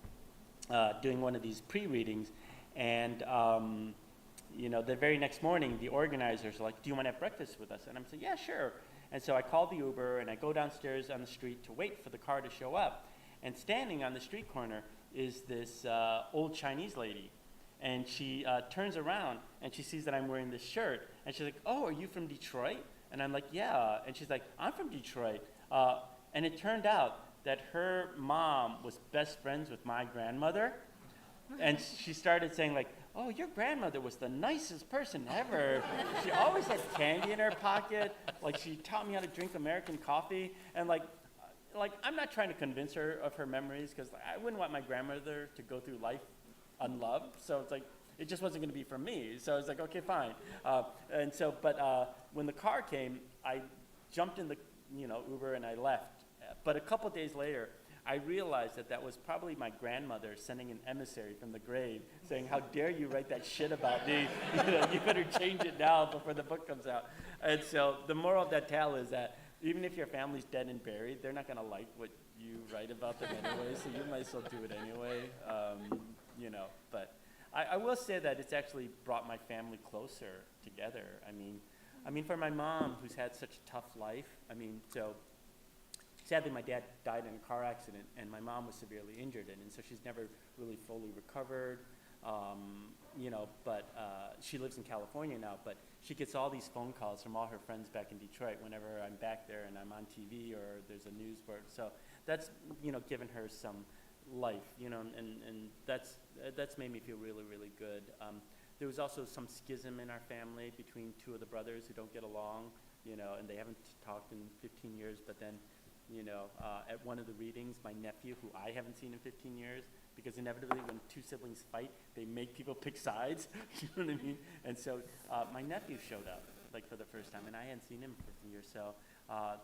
doing one of these pre-readings. And, the very next morning, the organizers are like, do you want to have breakfast with us? And I'm saying, yeah, sure. And so I called the Uber, and I go downstairs on the street to wait for the car to show up. And standing on the street corner is this old Chinese lady. And she turns around, and she sees that I'm wearing this shirt. And she's like, oh, are you from Detroit? And I'm like, yeah. And she's like, I'm from Detroit. And it turned out that her mom was best friends with my grandmother. and she started saying like, "Oh, your grandmother was the nicest person ever. She always had candy in her pocket. Like she taught me how to drink American coffee." And like I'm not trying to convince her of her memories because I wouldn't want my grandmother to go through life unloved. So it's like it just wasn't going to be for me. So I was like, okay, fine. But when the car came, I jumped in the Uber and I left. But a couple days later, I realized that was probably my grandmother sending an emissary from the grave saying, "How dare you write that shit about me? You better change it now before the book comes out." And so the moral of that tale is that even if your family's dead and buried, they're not going to like what you write about them anyway, so you might as well do it anyway. But I will say that it's actually brought my family closer together. I mean, for my mom, who's had such a tough life, so sadly, my dad died in a car accident, and my mom was severely injured, and so she's never really fully recovered. But she lives in California now, but she gets all these phone calls from all her friends back in Detroit whenever I'm back there and I'm on TV or there's a news board. So that's, given her some life, and that's made me feel really, really good. There was also some schism in our family between two of the brothers who don't get along, and they haven't talked in 15 years, but then at one of the readings, my nephew, who I haven't seen in 15 years, because inevitably when two siblings fight, they make people pick sides, you know what I mean? And so my nephew showed up, like for the first time, and I hadn't seen him for 15 years, so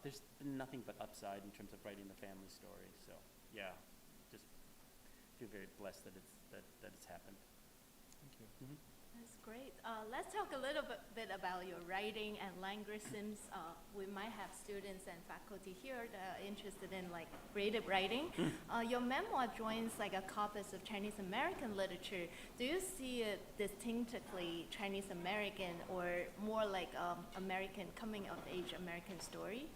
there's been nothing but upside in terms of writing the family story, so yeah, just feel very blessed that it's happened. Thank you. Mm-hmm. That's great. Let's talk a little bit about your writing and languagisms. We might have students and faculty here that are interested in like creative writing. Your memoir joins like a corpus of Chinese American literature. Do you see it distinctively Chinese American or more like American coming of age American story?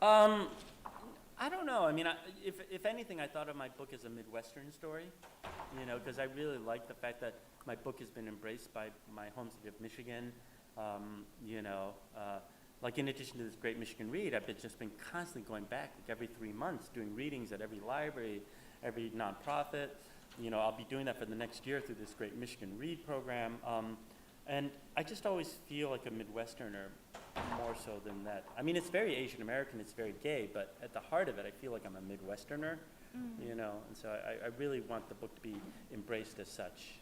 I don't know. If anything, I thought of my book as a Midwestern story, because I really like the fact that my book has been embraced by my home city of Michigan. Like in addition to this Great Michigan Read, I've just been constantly going back, like every 3 months, doing readings at every library, every nonprofit. I'll be doing that for the next year through this Great Michigan Read program. And I just always feel like a Midwesterner more so than that. It's very Asian American, it's very gay, but at the heart of it, I feel like I'm a Midwesterner, and so I really want the book to be embraced as such,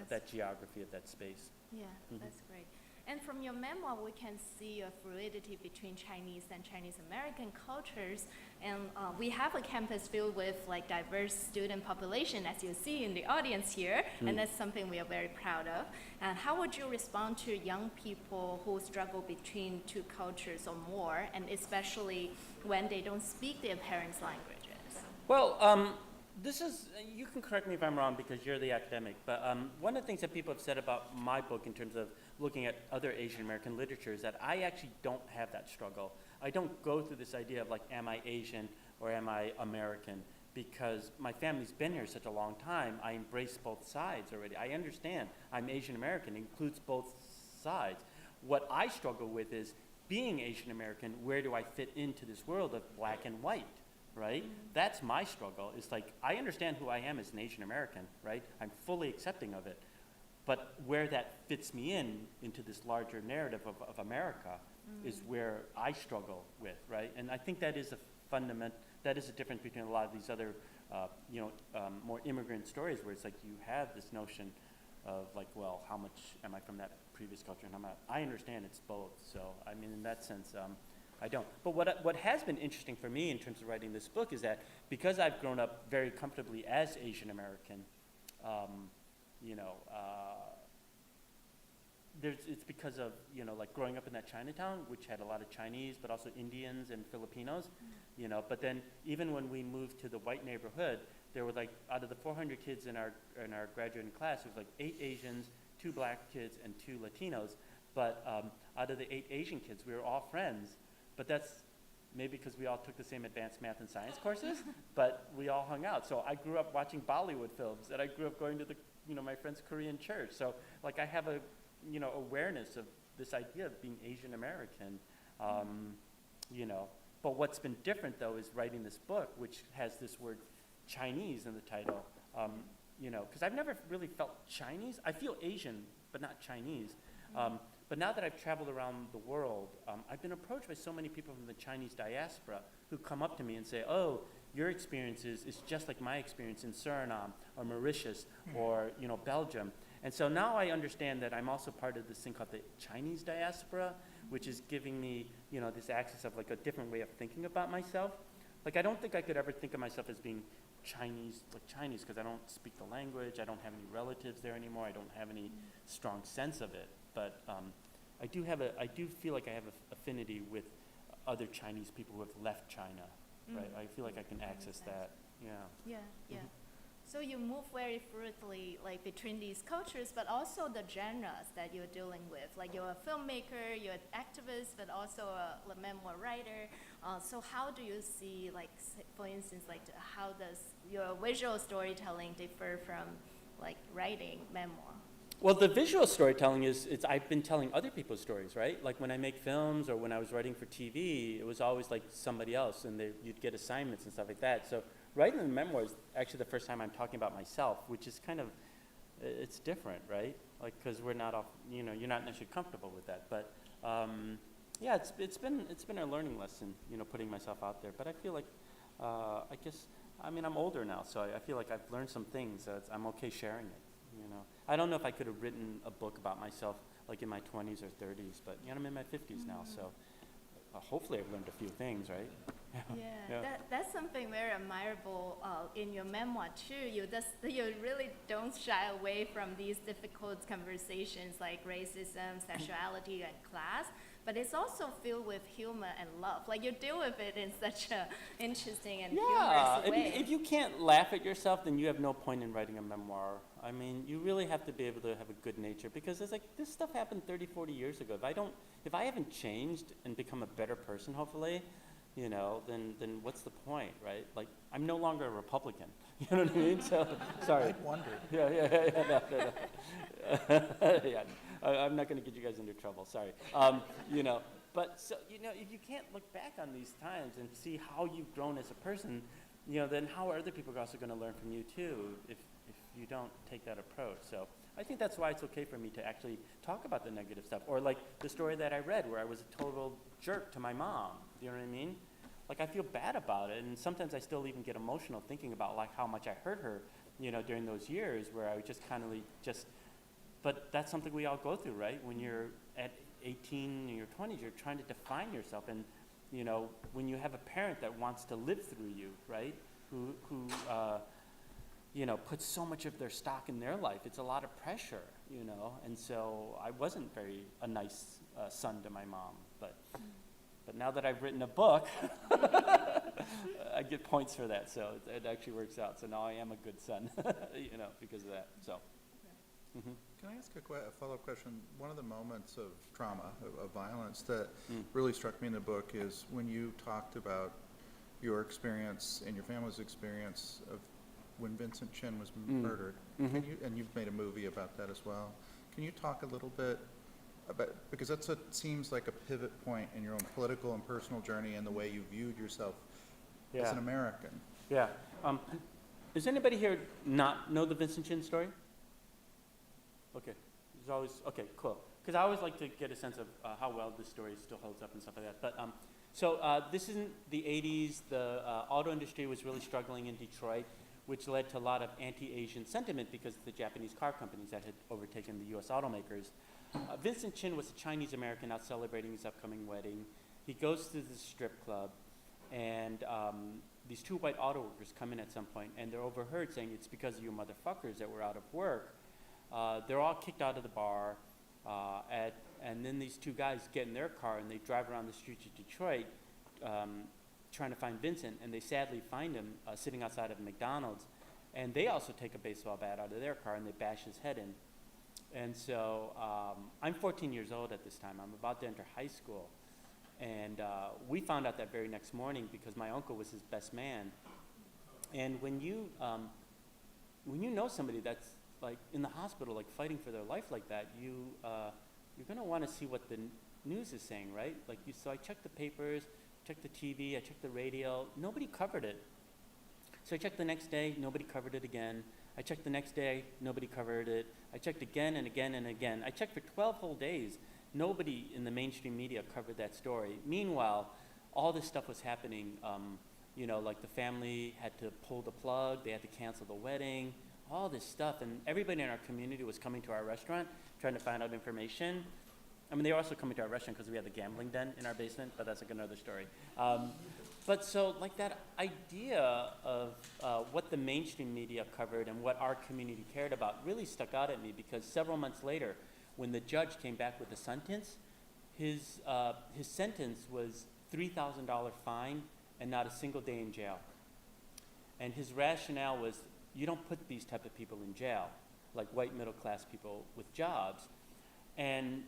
that geography of that space. Yeah, that's great. And from your memoir, we can see a fluidity between Chinese and Chinese American cultures. And we have a campus filled with like diverse student population, as you see in the audience here, and that's something we are very proud of. And how would you respond to young people who struggle between two cultures or more, and especially when they don't speak their parents' languages? Well, you can correct me if I'm wrong because you're the academic, but one of the things that people have said about my book in terms of looking at other Asian American literature is that I actually don't have that struggle. I don't go through this idea of like, am I Asian or am I American? Because my family's been here such a long time, I embrace both sides already. I understand I'm Asian American, it includes both sides. What I struggle with is being Asian American, where do I fit into this world of black and white? Right? That's my struggle. It's like, I understand who I am as an Asian American, right? I'm fully accepting of it. But where that fits me into this larger narrative of America is where I struggle with, right? And I think that is a difference between a lot of these other, more immigrant stories where it's like you have this notion of like, well, how much am I from that previous culture and how much? I understand it's both. So, in that sense, I don't. But what has been interesting for me in terms of writing this book is that because I've grown up very comfortably as Asian American, it's because of, like growing up in that Chinatown, which had a lot of Chinese, but also Indians and Filipinos, but then even when we moved to the white neighborhood, there were like, out of the 400 kids in our graduating class, there was like 8 Asians, 2 black kids, and 2 Latinos, but out of the 8 Asian kids, we were all friends. But that's maybe because we all took the same advanced math and science courses, but we all hung out. So I grew up watching Bollywood films, and I grew up going to my friend's Korean church. So like I have a, awareness of this idea of being Asian American, But what's been different though is writing this book, which has this word Chinese in the title. because I've never really felt Chinese. I feel Asian, but not Chinese. But now that I've traveled around the world, I've been approached by so many people from the Chinese diaspora who come up to me and say, oh, your experience is just like my experience in Suriname or Mauritius or, Belgium. And so now I understand that I'm also part of this thing called the Chinese diaspora, which is giving me, this access of like a different way of thinking about myself. Like, I don't think I could ever think of myself as being Chinese, because I don't speak the language, I don't have any relatives there anymore, I don't have any strong sense of it. But I do feel like I have an affinity with other Chinese people who have left China, right? I feel like I can access that, yeah. Yeah, yeah. So you move very fluidly, like between these cultures, but also the genres that you're dealing with. Like you're a filmmaker, you're an activist, but also a memoir writer. So how do you see, like, for instance, like how does your visual storytelling differ from like writing memoir? Well, the visual storytelling I've been telling other people's stories, right? Like when I make films or when I was writing for TV, it was always like somebody else, and you'd get assignments and stuff like that. So writing the memoir is actually the first time I'm talking about myself, which is kind of, it's different, right? Like, because we're not you're not necessarily comfortable with that. But yeah, it's been a learning lesson, putting myself out there. But I feel like, I'm older now, so I feel like I've learned some things. So I'm okay sharing it. I don't know if I could have written a book about myself like in my 20s or 30s, but I'm in my 50s now, so hopefully I've learned a few things, right? Yeah. That's something very admirable in your memoir too. You really don't shy away from these difficult conversations like racism, sexuality, and class. But it's also filled with humor and love. Like you deal with it in such a interesting and humorous way. If you can't laugh at yourself, then you have no point in writing a memoir. I mean, you really have to be able to have a good nature, because it's like this stuff happened 30, 40 years ago. If I haven't changed and become a better person, hopefully, then what's the point, right? Like, I'm no longer a Republican. You know what I mean? So, sorry. I wondered. Yeah. No. Yeah. I'm not going to get you guys into trouble. Sorry. But so if you can't look back on these times and see how you've grown as a person, then how are other people also going to learn from you too? If you don't take that approach. So I think that's why it's okay for me to actually talk about the negative stuff, or like the story that I read where I was a total jerk to my mom. You know what I mean? Like, I feel bad about it, and sometimes I still even get emotional thinking about like how much I hurt her, during those years where I was just kind of but that's something we all go through, right? When you're at 18 in your 20s, you're trying to define yourself, and when you have a parent that wants to live through you, right? Who puts so much of their stock in their life, it's a lot of pressure, and so I wasn't a nice son to my mom, but now that I've written a book, I get points for that, so it actually works out. So now I am a good son, because of that. So. Mm-hmm. Can I ask a follow-up question? One of the moments of trauma, of violence, that really struck me in the book is when you talked about your experience and your family's experience of when Vincent Chin was murdered. Mm-hmm. And you've made a movie about that as well. Can you talk a little bit about, because that seems like a pivot point in your own political and personal journey and the way you viewed yourself as an American? Yeah. Does anybody here not know the Vincent Chin story? Okay. Okay, cool. Because I always like to get a sense of how well this story still holds up and stuff like that. But so this is in the 80s. The auto industry was really struggling in Detroit, which led to a lot of anti-Asian sentiment because of the Japanese car companies that had overtaken the U.S. automakers. Vincent Chin was a Chinese American out celebrating his upcoming wedding. He goes to the strip club, and these two white auto workers come in at some point, and they're overheard saying, "It's because of you motherfuckers that we're out of work." They're all kicked out of the bar, and then these two guys get in their car and they drive around the streets of Detroit trying to find Vincent, and they sadly find him sitting outside of a McDonald's, and they also take a baseball bat out of their car and they bash his head in. And so I'm 14 years old at this time. I'm about to enter high school, and we found out that very next morning because my uncle was his best man. And when you know somebody that's like in the hospital, like fighting for their life like that, you're gonna want to see what the news is saying, right? So I checked the papers, checked the TV, I checked the radio. Nobody covered it. So I checked the next day. Nobody covered it again. I checked the next day, nobody covered it. I checked again and again and again. I checked for 12 whole days. Nobody in the mainstream media covered that story. Meanwhile, all this stuff was happening. You know, like the family had to pull the plug, they had to cancel the wedding, all this stuff. And everybody in our community was coming to our restaurant trying to find out information. I mean, they were also coming to our restaurant because we had the gambling den in our basement, but that's like another story. But so, like, that idea of what the mainstream media covered and what our community cared about really stuck out at me, because several months later, when the judge came back with the sentence, his sentence was $3,000 fine and not a single day in jail. And his rationale was, you don't put these type of people in jail, like white middle-class people with jobs. And,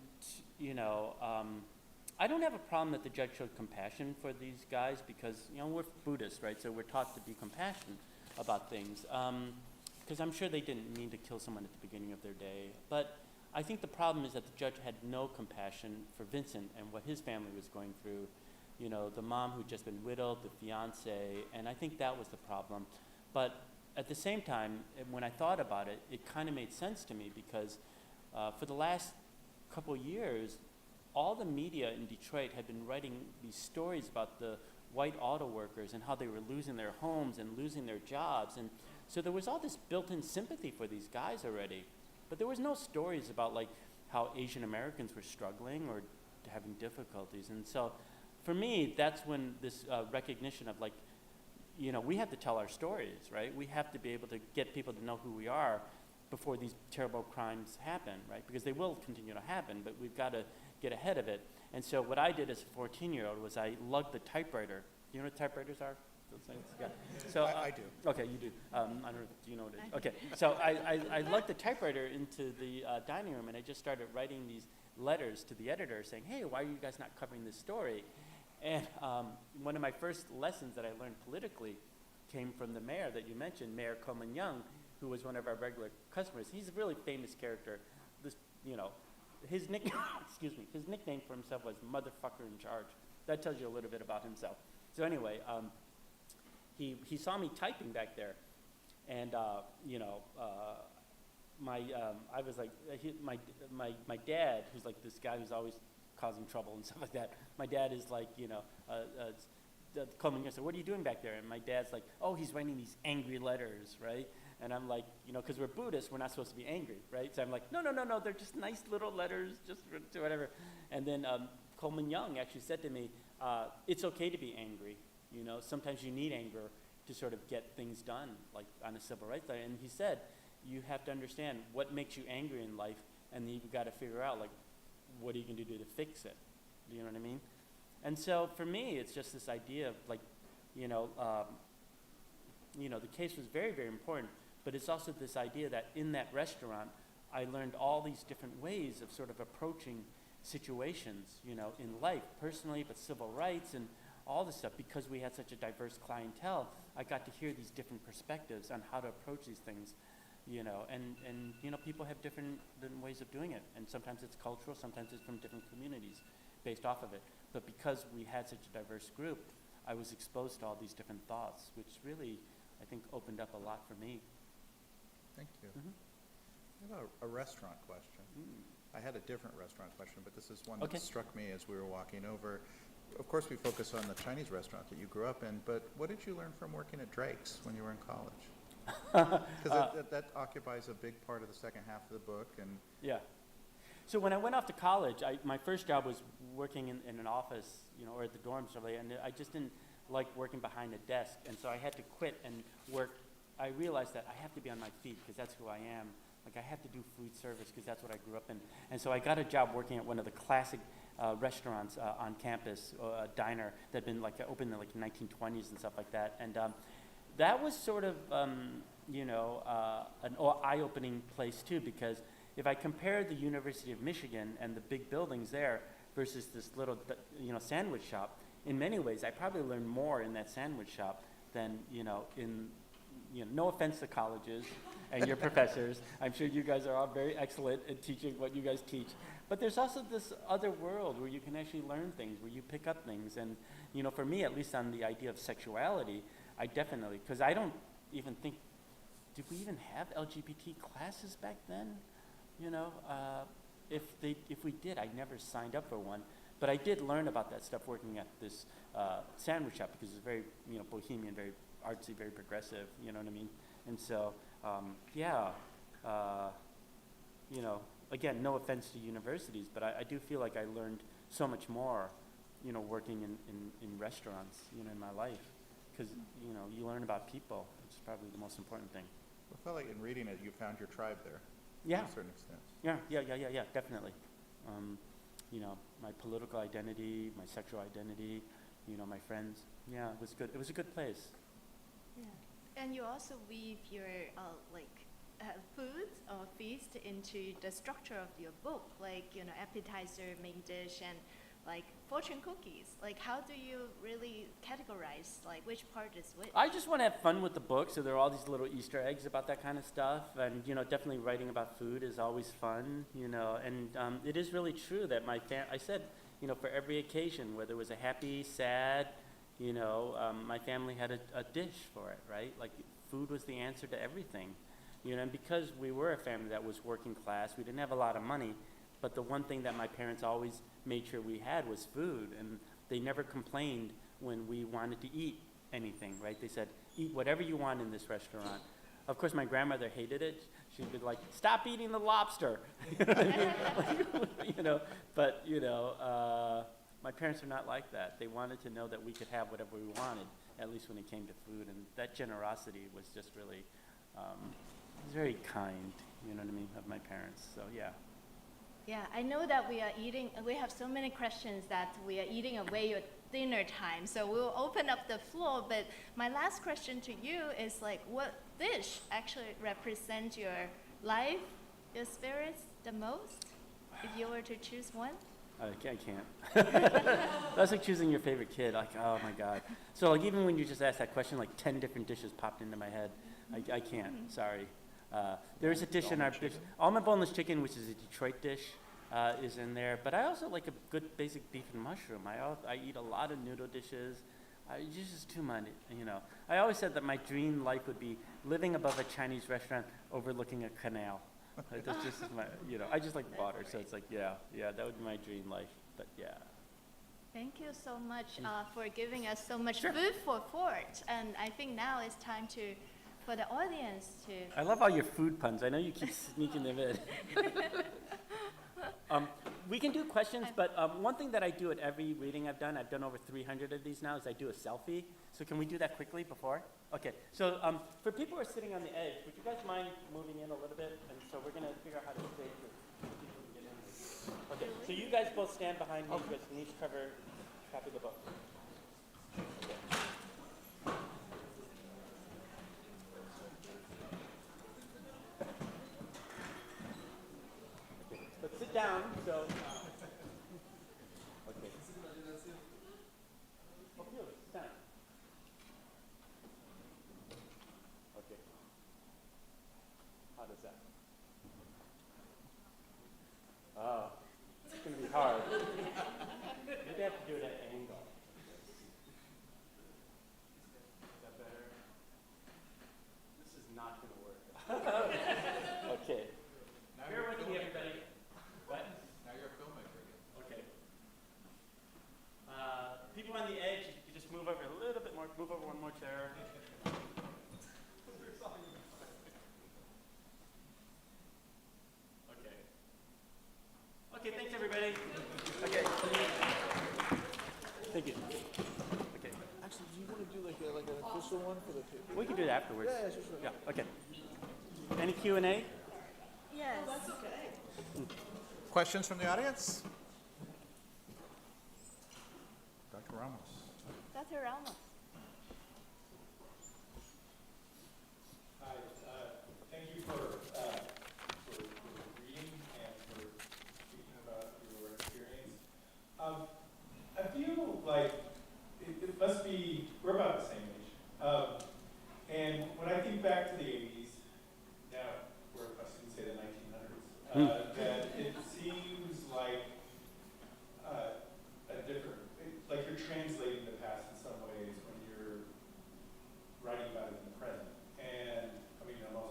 you know, I don't have a problem that the judge showed compassion for these guys because, you know, we're Buddhists, right? So we're taught to be compassionate about things. Because I'm sure they didn't mean to kill someone at the beginning of their day. But I think the problem is that the judge had no compassion for Vincent and what his family was going through. You know, the mom who'd just been widowed, the fiance, and I think that was the problem. But at the same time, when I thought about it, it kind of made sense to me because for the last couple years, all the media in Detroit had been writing these stories about the white auto workers and how they were losing their homes and losing their jobs. And so there was all this built-in sympathy for these guys already. But there was no stories about like how Asian Americans were struggling or having difficulties. And so for me, that's when this recognition of like, you know, we have to tell our stories, right? We have to be able to get people to know who we are before these terrible crimes happen, right? Because they will continue to happen, but we've got to get ahead of it. And so what I did as a 14-year-old was I lugged the typewriter. You know what typewriters are? Those things? Yeah. So, I do. Okay, you do. I don't know, do you know what it is? Okay, so I lugged the typewriter into the dining room and I just started writing these letters to the editor saying, hey, why are you guys not covering this story? And one of my first lessons that I learned politically came from the mayor that you mentioned, Mayor Coleman Young, who was one of our regular customers. He's a really famous character. This, you know, his nickname, excuse me, his nickname for himself was Motherfucker in Charge. That tells you a little bit about himself. So anyway, he saw me typing back there, and you know, I was like, my dad, who's like this guy who's always causing trouble and stuff like that. My dad is like, you know, Coleman Young said, what are you doing back there? And my dad's like, oh, he's writing these angry letters, right? And I'm like, you know, because we're Buddhists, we're not supposed to be angry, right? So I'm like, no, they're just nice little letters, just whatever. And then Coleman Young actually said to me, it's okay to be angry. You know, sometimes you need anger to sort of get things done, like on a civil rights letter. And he said, you have to understand what makes you angry in life, and then you've got to figure out, like, what are you going to do to fix it? Do you know what I mean? And so for me, it's just this idea of, like, you know, the case was very, very important, but it's also this idea that in that restaurant, I learned all these different ways of sort of approaching situations, you know, in life, personally, but civil rights and all this stuff. Because we had such a diverse clientele, I got to hear these different perspectives on how to approach these things, you know, and you know, people have different ways of doing it, and sometimes it's cultural, sometimes it's from different communities based off of it. But because we had such a diverse group, I was exposed to all these different thoughts, which really, I think, opened up a lot for me. Thank you. Mhm. I have a restaurant question. I had a different restaurant question, but this is one Okay. that struck me as we were walking over. Of course, we focus on the Chinese restaurant that you grew up in, but what did you learn from working at Drake's when you were in college? Because that occupies a big part of the second half of the book, and Yeah. So when I went off to college, my first job was working in an office, you know, or at the dorm, stuff like that, and I just didn't like working behind a desk, and so I had to quit and work. I realized that I have to be on my feet because that's who I am. Like, I have to do food service because that's what I grew up in. And so I got a job working at one of the classic restaurants on campus, a diner that had been like opened in like the 1920s and stuff like that. And that was sort of, you know, an eye-opening place too, because if I compare the University of Michigan and the big buildings there versus this little, you know, sandwich shop, in many ways, I probably learned more in that sandwich shop than, you know, no offense to colleges and your professors. I'm sure you guys are all very excellent at teaching what you guys teach. But there's also this other world where you can actually learn things, where you pick up things. And, you know, for me, at least on the idea of sexuality, I definitely, because I don't even think did we even have LGBT classes back then? You know, if we did, I never signed up for one. But I did learn about that stuff working at this sandwich shop because it's very, you know, bohemian, very artsy, very progressive. You know what I mean? And so, you know, again, no offense to universities, but I do feel like I learned so much more, you know, working in restaurants, you know, in my life. Because, you know, you learn about people, which is probably the most important thing. I felt like in reading it, you found your tribe there. Yeah. To a certain extent. Yeah, definitely. You know, my political identity, my sexual identity, you know, my friends. Yeah, it was good. It was a good place. Yeah. And you also weave your food or feast into the structure of your book, like, you know, appetizer, main dish, and like fortune cookies. Like, how do you really categorize, like, which part is which? I just want to have fun with the book, so there are all these little Easter eggs about that kind of stuff. And, you know, definitely writing about food is always fun, you know. And it is really true that I said, you know, for every occasion, whether it was a happy, sad, you know, my family had a dish for it, right? Like, food was the answer to everything. You know, and because we were a family that was working class, we didn't have a lot of money, but the one thing that my parents always made sure we had was food, and they never complained when we wanted to eat anything, right? They said, eat whatever you want in this restaurant. Of course, my grandmother hated it. She'd be like, stop eating the lobster. You know what I mean? Like, you know, but, you know, my parents are not like that. They wanted to know that we could have whatever we wanted, at least when it came to food, and that generosity was just really, it was very kind, you know what I mean, of my parents, so yeah. Yeah, I know that we have so many questions that we are eating away your dinner time, so we'll open up the floor, but my last question to you is, like, what dish actually represents your life, your spirits the most, if you were to choose one? I can't. That's like choosing your favorite kid, like, oh my God. So like even when you just asked that question, like 10 different dishes popped into my head. I can't, sorry. There's a dish in our dish, almond boneless chicken, which is a Detroit dish, is in there. But I also like a good basic beef and mushroom. I eat a lot of noodle dishes. It's just too much, you know. I always said that my dream life would be living above a Chinese restaurant overlooking a canal. That's just my, you know, I just like water, so it's like, yeah, that would be my dream life, but yeah. Thank you so much for giving us so much food for thought, and I think now it's time for the audience to... I love all your food puns. I know you keep sneaking them in. We can do questions, but one thing that I do at every reading I've done over 300 of these now, is I do a selfie. So can we do that quickly before? Okay, so for people who are sitting on the edge, would you guys mind moving in a little bit? And so we're gonna figure out how to stage this. People can get in here. Okay, so you guys both stand behind me, because we need to copy the book. Okay. Let's sit down, so. Okay. Oh, really? Sit down. Okay. How does that? Oh, it's going to be hard. Maybe I have to do it at an angle. Is that better? This is not going to work. Okay. Bear with me, everybody. What? Now you're a filmmaker again. Okay. People on the edge, if you could just move over a little bit more, move over one more chair. Okay. Okay, thanks everybody. Okay. Thank you. Okay. Actually, do you want to do like an official one for the paper? We can do that afterwards. Yeah, sure. Yeah, okay. Any Q&A? Yes. Questions from the audience? Dr. Ramos. Dr. Ramos. Hi, thank you for reading and for speaking about your experience. I feel like it must be, we're about the same age. And when I think back to the 80s, now we're, I was going to say the 1900s, that it seems like a different, like you're translating the past in some ways when you're writing about it in the present. And I mean, I'm also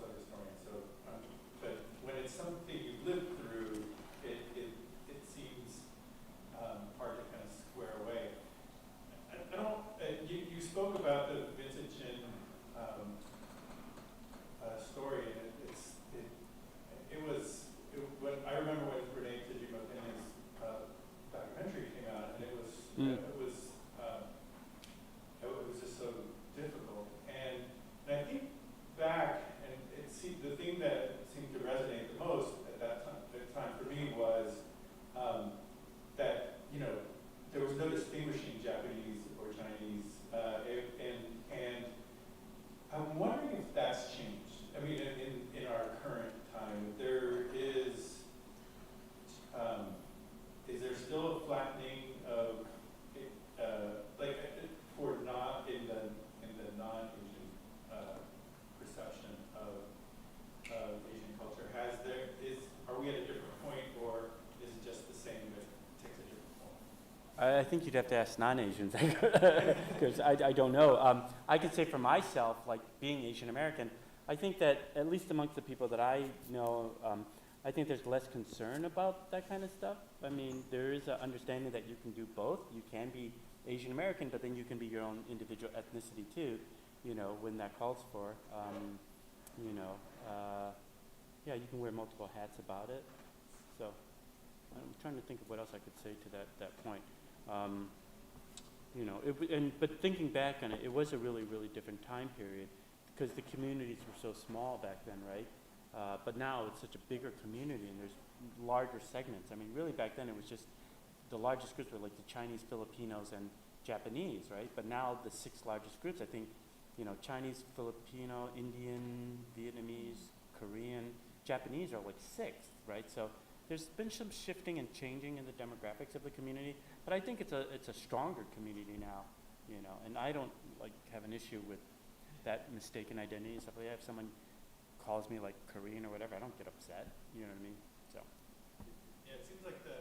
spoke about the Vincent Chin story, and when I remember when Renee Tajima-Pena's documentary came out, and it was just so difficult. And I think back, and the thing that seemed to resonate the most at that time for me was that there was no distinguishing Japanese or Chinese, and I'm wondering if that's changed. I mean, in our current time, there is there still a flattening of for not in the non-Asian perception of Asian culture? Are we at a different point, or is it just the same but takes a different form? I think you'd have to ask non-Asians, because I don't know. I can say for myself, like being Asian American, I think that at least amongst the people that I know, I think there's less concern about that kind of stuff. I mean, there is an understanding that you can do both. You can be Asian American, but then you can be your own individual ethnicity too, when that calls for. Yeah, you can wear multiple hats about it. So I'm trying to think of what else I could say to that point. But thinking back on it, it was a really, really different time period because the communities were so small back then, right? But now it's such a bigger community and there's larger segments. I mean, really back then it was just the largest groups were like the Chinese, Filipinos, and Japanese, right? But now the 6 largest groups, I think, Chinese, Filipino, Indian, Vietnamese, Korean, Japanese are like 6th, right? So there's been some shifting and changing in the demographics of the community, but I think it's a stronger community now, and I don't have an issue with that mistaken identity and stuff like that. If someone calls me like Korean or whatever, I don't get upset, you know what I mean? So. Yeah, it seems like there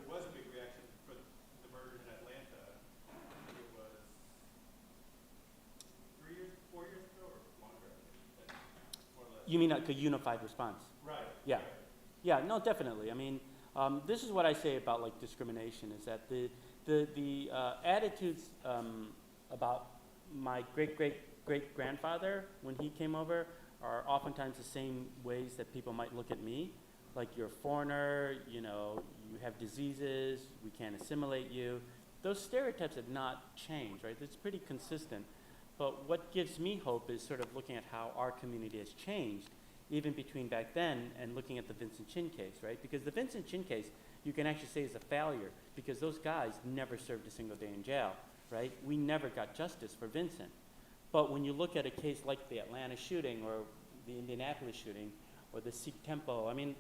was a big reaction for the murder in Atlanta. I think it was 4 years ago or longer, more or less. You mean like a unified response? Right. Yeah. Yeah, no, definitely. I mean, this is what I say about like discrimination is that the attitudes about my great-great-great-grandfather when he came over are oftentimes the same ways that people might look at me. Like you're a foreigner, you have diseases, we can't assimilate you. Those stereotypes have not changed, right? It's pretty consistent. But what gives me hope is sort of looking at how our community has changed even between back then and looking at the Vincent Chin case, right? Because the Vincent Chin case, you can actually say is a failure because those guys never served a single day in jail, right? We never got justice for Vincent. But when you look at a case like the Atlanta shooting or the Indianapolis shooting or the Sikh temple, I mean,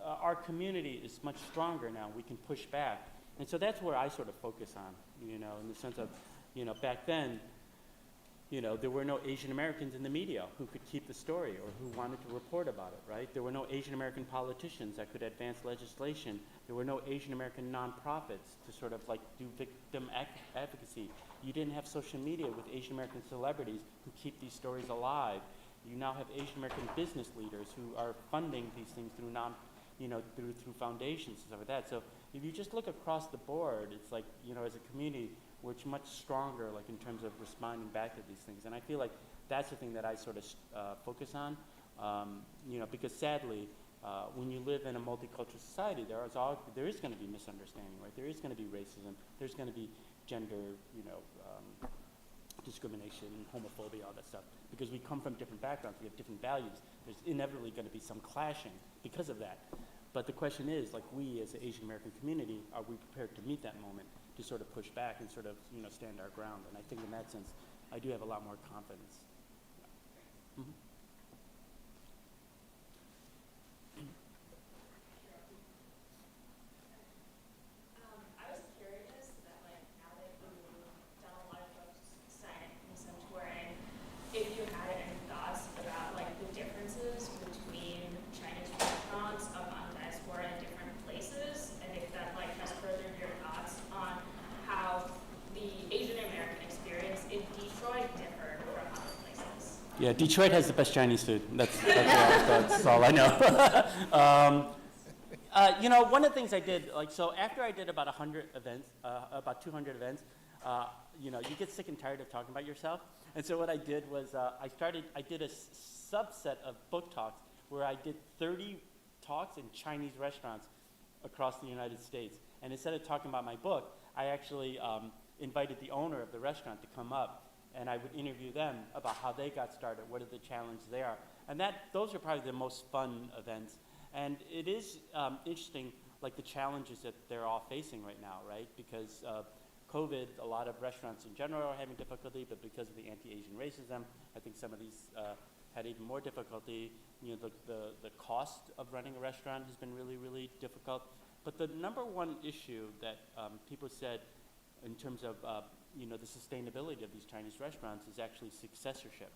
our community is much stronger now. We can push back. And so that's where I sort of focus on, in the sense of, back then, there were no Asian Americans in the media who could keep the story or who wanted to report about it, right? There were no Asian American politicians that could advance legislation. There were no Asian American nonprofits to sort of like do victim advocacy. You didn't have social media with Asian American celebrities who keep these stories alive. You now have Asian American business leaders who are funding these things through through foundations and stuff like that. So if you just look across the board, it's like, as a community, we're much stronger, like in terms of responding back to these things. And I feel like that's the thing that I sort of focus on, because sadly, when you live in a multicultural society, there is going to be misunderstanding, right? There is going to be racism. There's going to be gender, discrimination, homophobia, all that stuff. Because we come from different backgrounds, we have different values. There's inevitably going to be some clashing because of that. But the question is, like, we as the Asian American community, are we prepared to meet that moment to sort of push back and sort of, stand our ground? And I think in that sense, I do have a lot more confidence. Yeah. Mm-hmm. I was curious that, like, now that you've done a lot of books, sightings, and touring, if you had any thoughts about, like, the differences between Chinese restaurants among diaspora in different places, and if that, like, has furthered your thoughts on how the Asian American experience in Detroit differed from other places. Yeah, Detroit has the best Chinese food. That's all I know. One of the things I did, so after I did about 100 events, about 200 events, you know, you get sick and tired of talking about yourself. And so what I did was I did a subset of book talks where I did 30 talks in Chinese restaurants across the United States. And instead of talking about my book, I actually invited the owner of the restaurant to come up, and I would interview them about how they got started, what are the challenges they are. And those are probably the most fun events. And it is interesting, like the challenges that they're all facing right now, right? Because COVID, a lot of restaurants in general are having difficulty, but because of the anti-Asian racism, I think some of these had even more difficulty. You know, the cost of running a restaurant has been really, really difficult. But the number one issue that people said in terms of you know, the sustainability of these Chinese restaurants is actually successorship.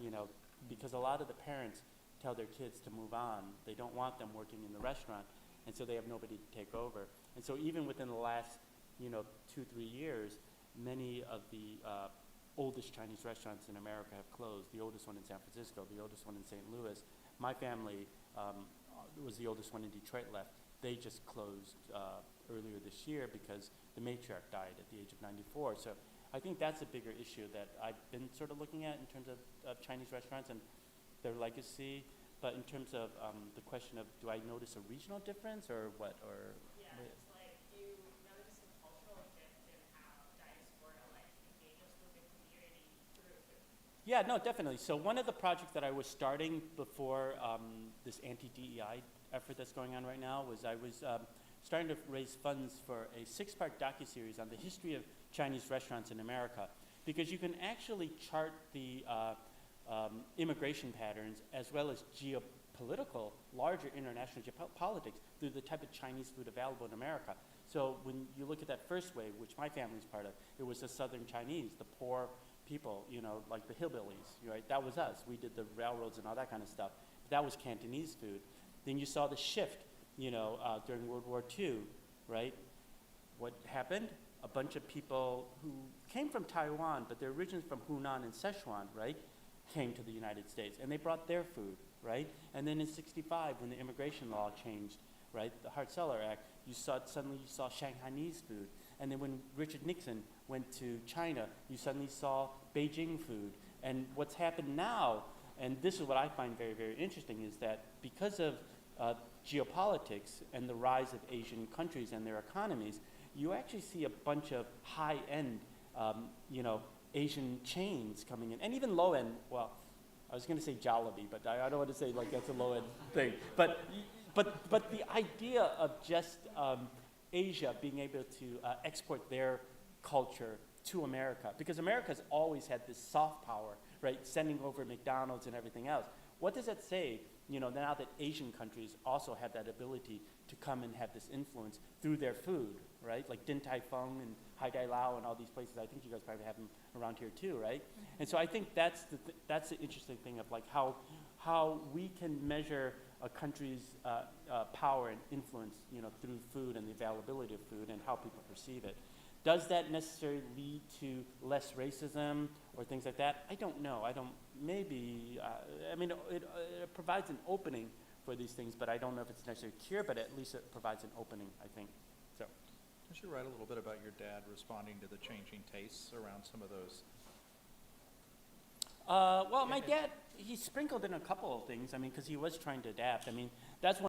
You know, because a lot of the parents tell their kids to move on. They don't want them working in the restaurant, and so they have nobody to take over. And so even within the last, you know, 2-3 years, many of the oldest Chinese restaurants in America have closed. The oldest one in San Francisco, the oldest one in St. Louis. My family was the oldest one in Detroit left. They just closed earlier this year because the matriarch died at the age of 94. So I think that's a bigger issue that I've been sort of looking at in terms of Chinese restaurants and their legacy. But in terms of the question of, do I notice a regional difference or what? Or Yeah, it's like, do you notice a cultural shift in how diaspora like engages with the community through food? Yeah, no, definitely. So one of the projects that I was starting before this anti-DEI effort that's going on right now was I was starting to raise funds for a 6-part docuseries on the history of Chinese restaurants in America, because you can actually chart the immigration patterns as well as geopolitical, larger international geopolitics through the type of Chinese food available in America. So when you look at that first wave, which my family's part of, it was the Southern Chinese, the poor people, you know, like the hillbillies, right? That was us. We did the railroads and all that kind of stuff. That was Cantonese food. Then you saw the shift, you know, during World War II, right? What happened? A bunch of people who came from Taiwan, but they're originally from Hunan and Sichuan, right, came to the United States, and they brought their food, right? And then in '65, when the immigration law changed, right, the Hart-Celler Act, suddenly you saw Shanghainese food. And then when Richard Nixon went to China, you suddenly saw Beijing food. And what's happened now, and this is what I find very, very interesting, is that because of geopolitics and the rise of Asian countries and their economies, you actually see a bunch of high-end, you know, Asian chains coming in, and even low-end. Well, I was going to say Jollibee, but I don't want to say like that's a low-end thing. But the idea of just Asia being able to export their culture to America, because America's always had this soft power, right, sending over McDonald's and everything else. What does that say, you know, now that Asian countries also have that ability to come and have this influence through their food, right? Like Din Tai Fung and Hai Dai Lao and all these places. I think you guys probably have them around here too, right? And so I think that's the interesting thing of like how we can measure a country's power and influence, you know, through food and the availability of food and how people perceive it. Does that necessarily lead to less racism or things like that? I don't know. Maybe, I mean, it provides an opening for these things, but I don't know if it's necessarily a cure, but at least it provides an opening, I think. So. Could you write a little bit about your dad responding to the changing tastes around some of those? Well, my dad, he sprinkled in a couple of things, I mean, because he was trying to adapt. I mean, that's one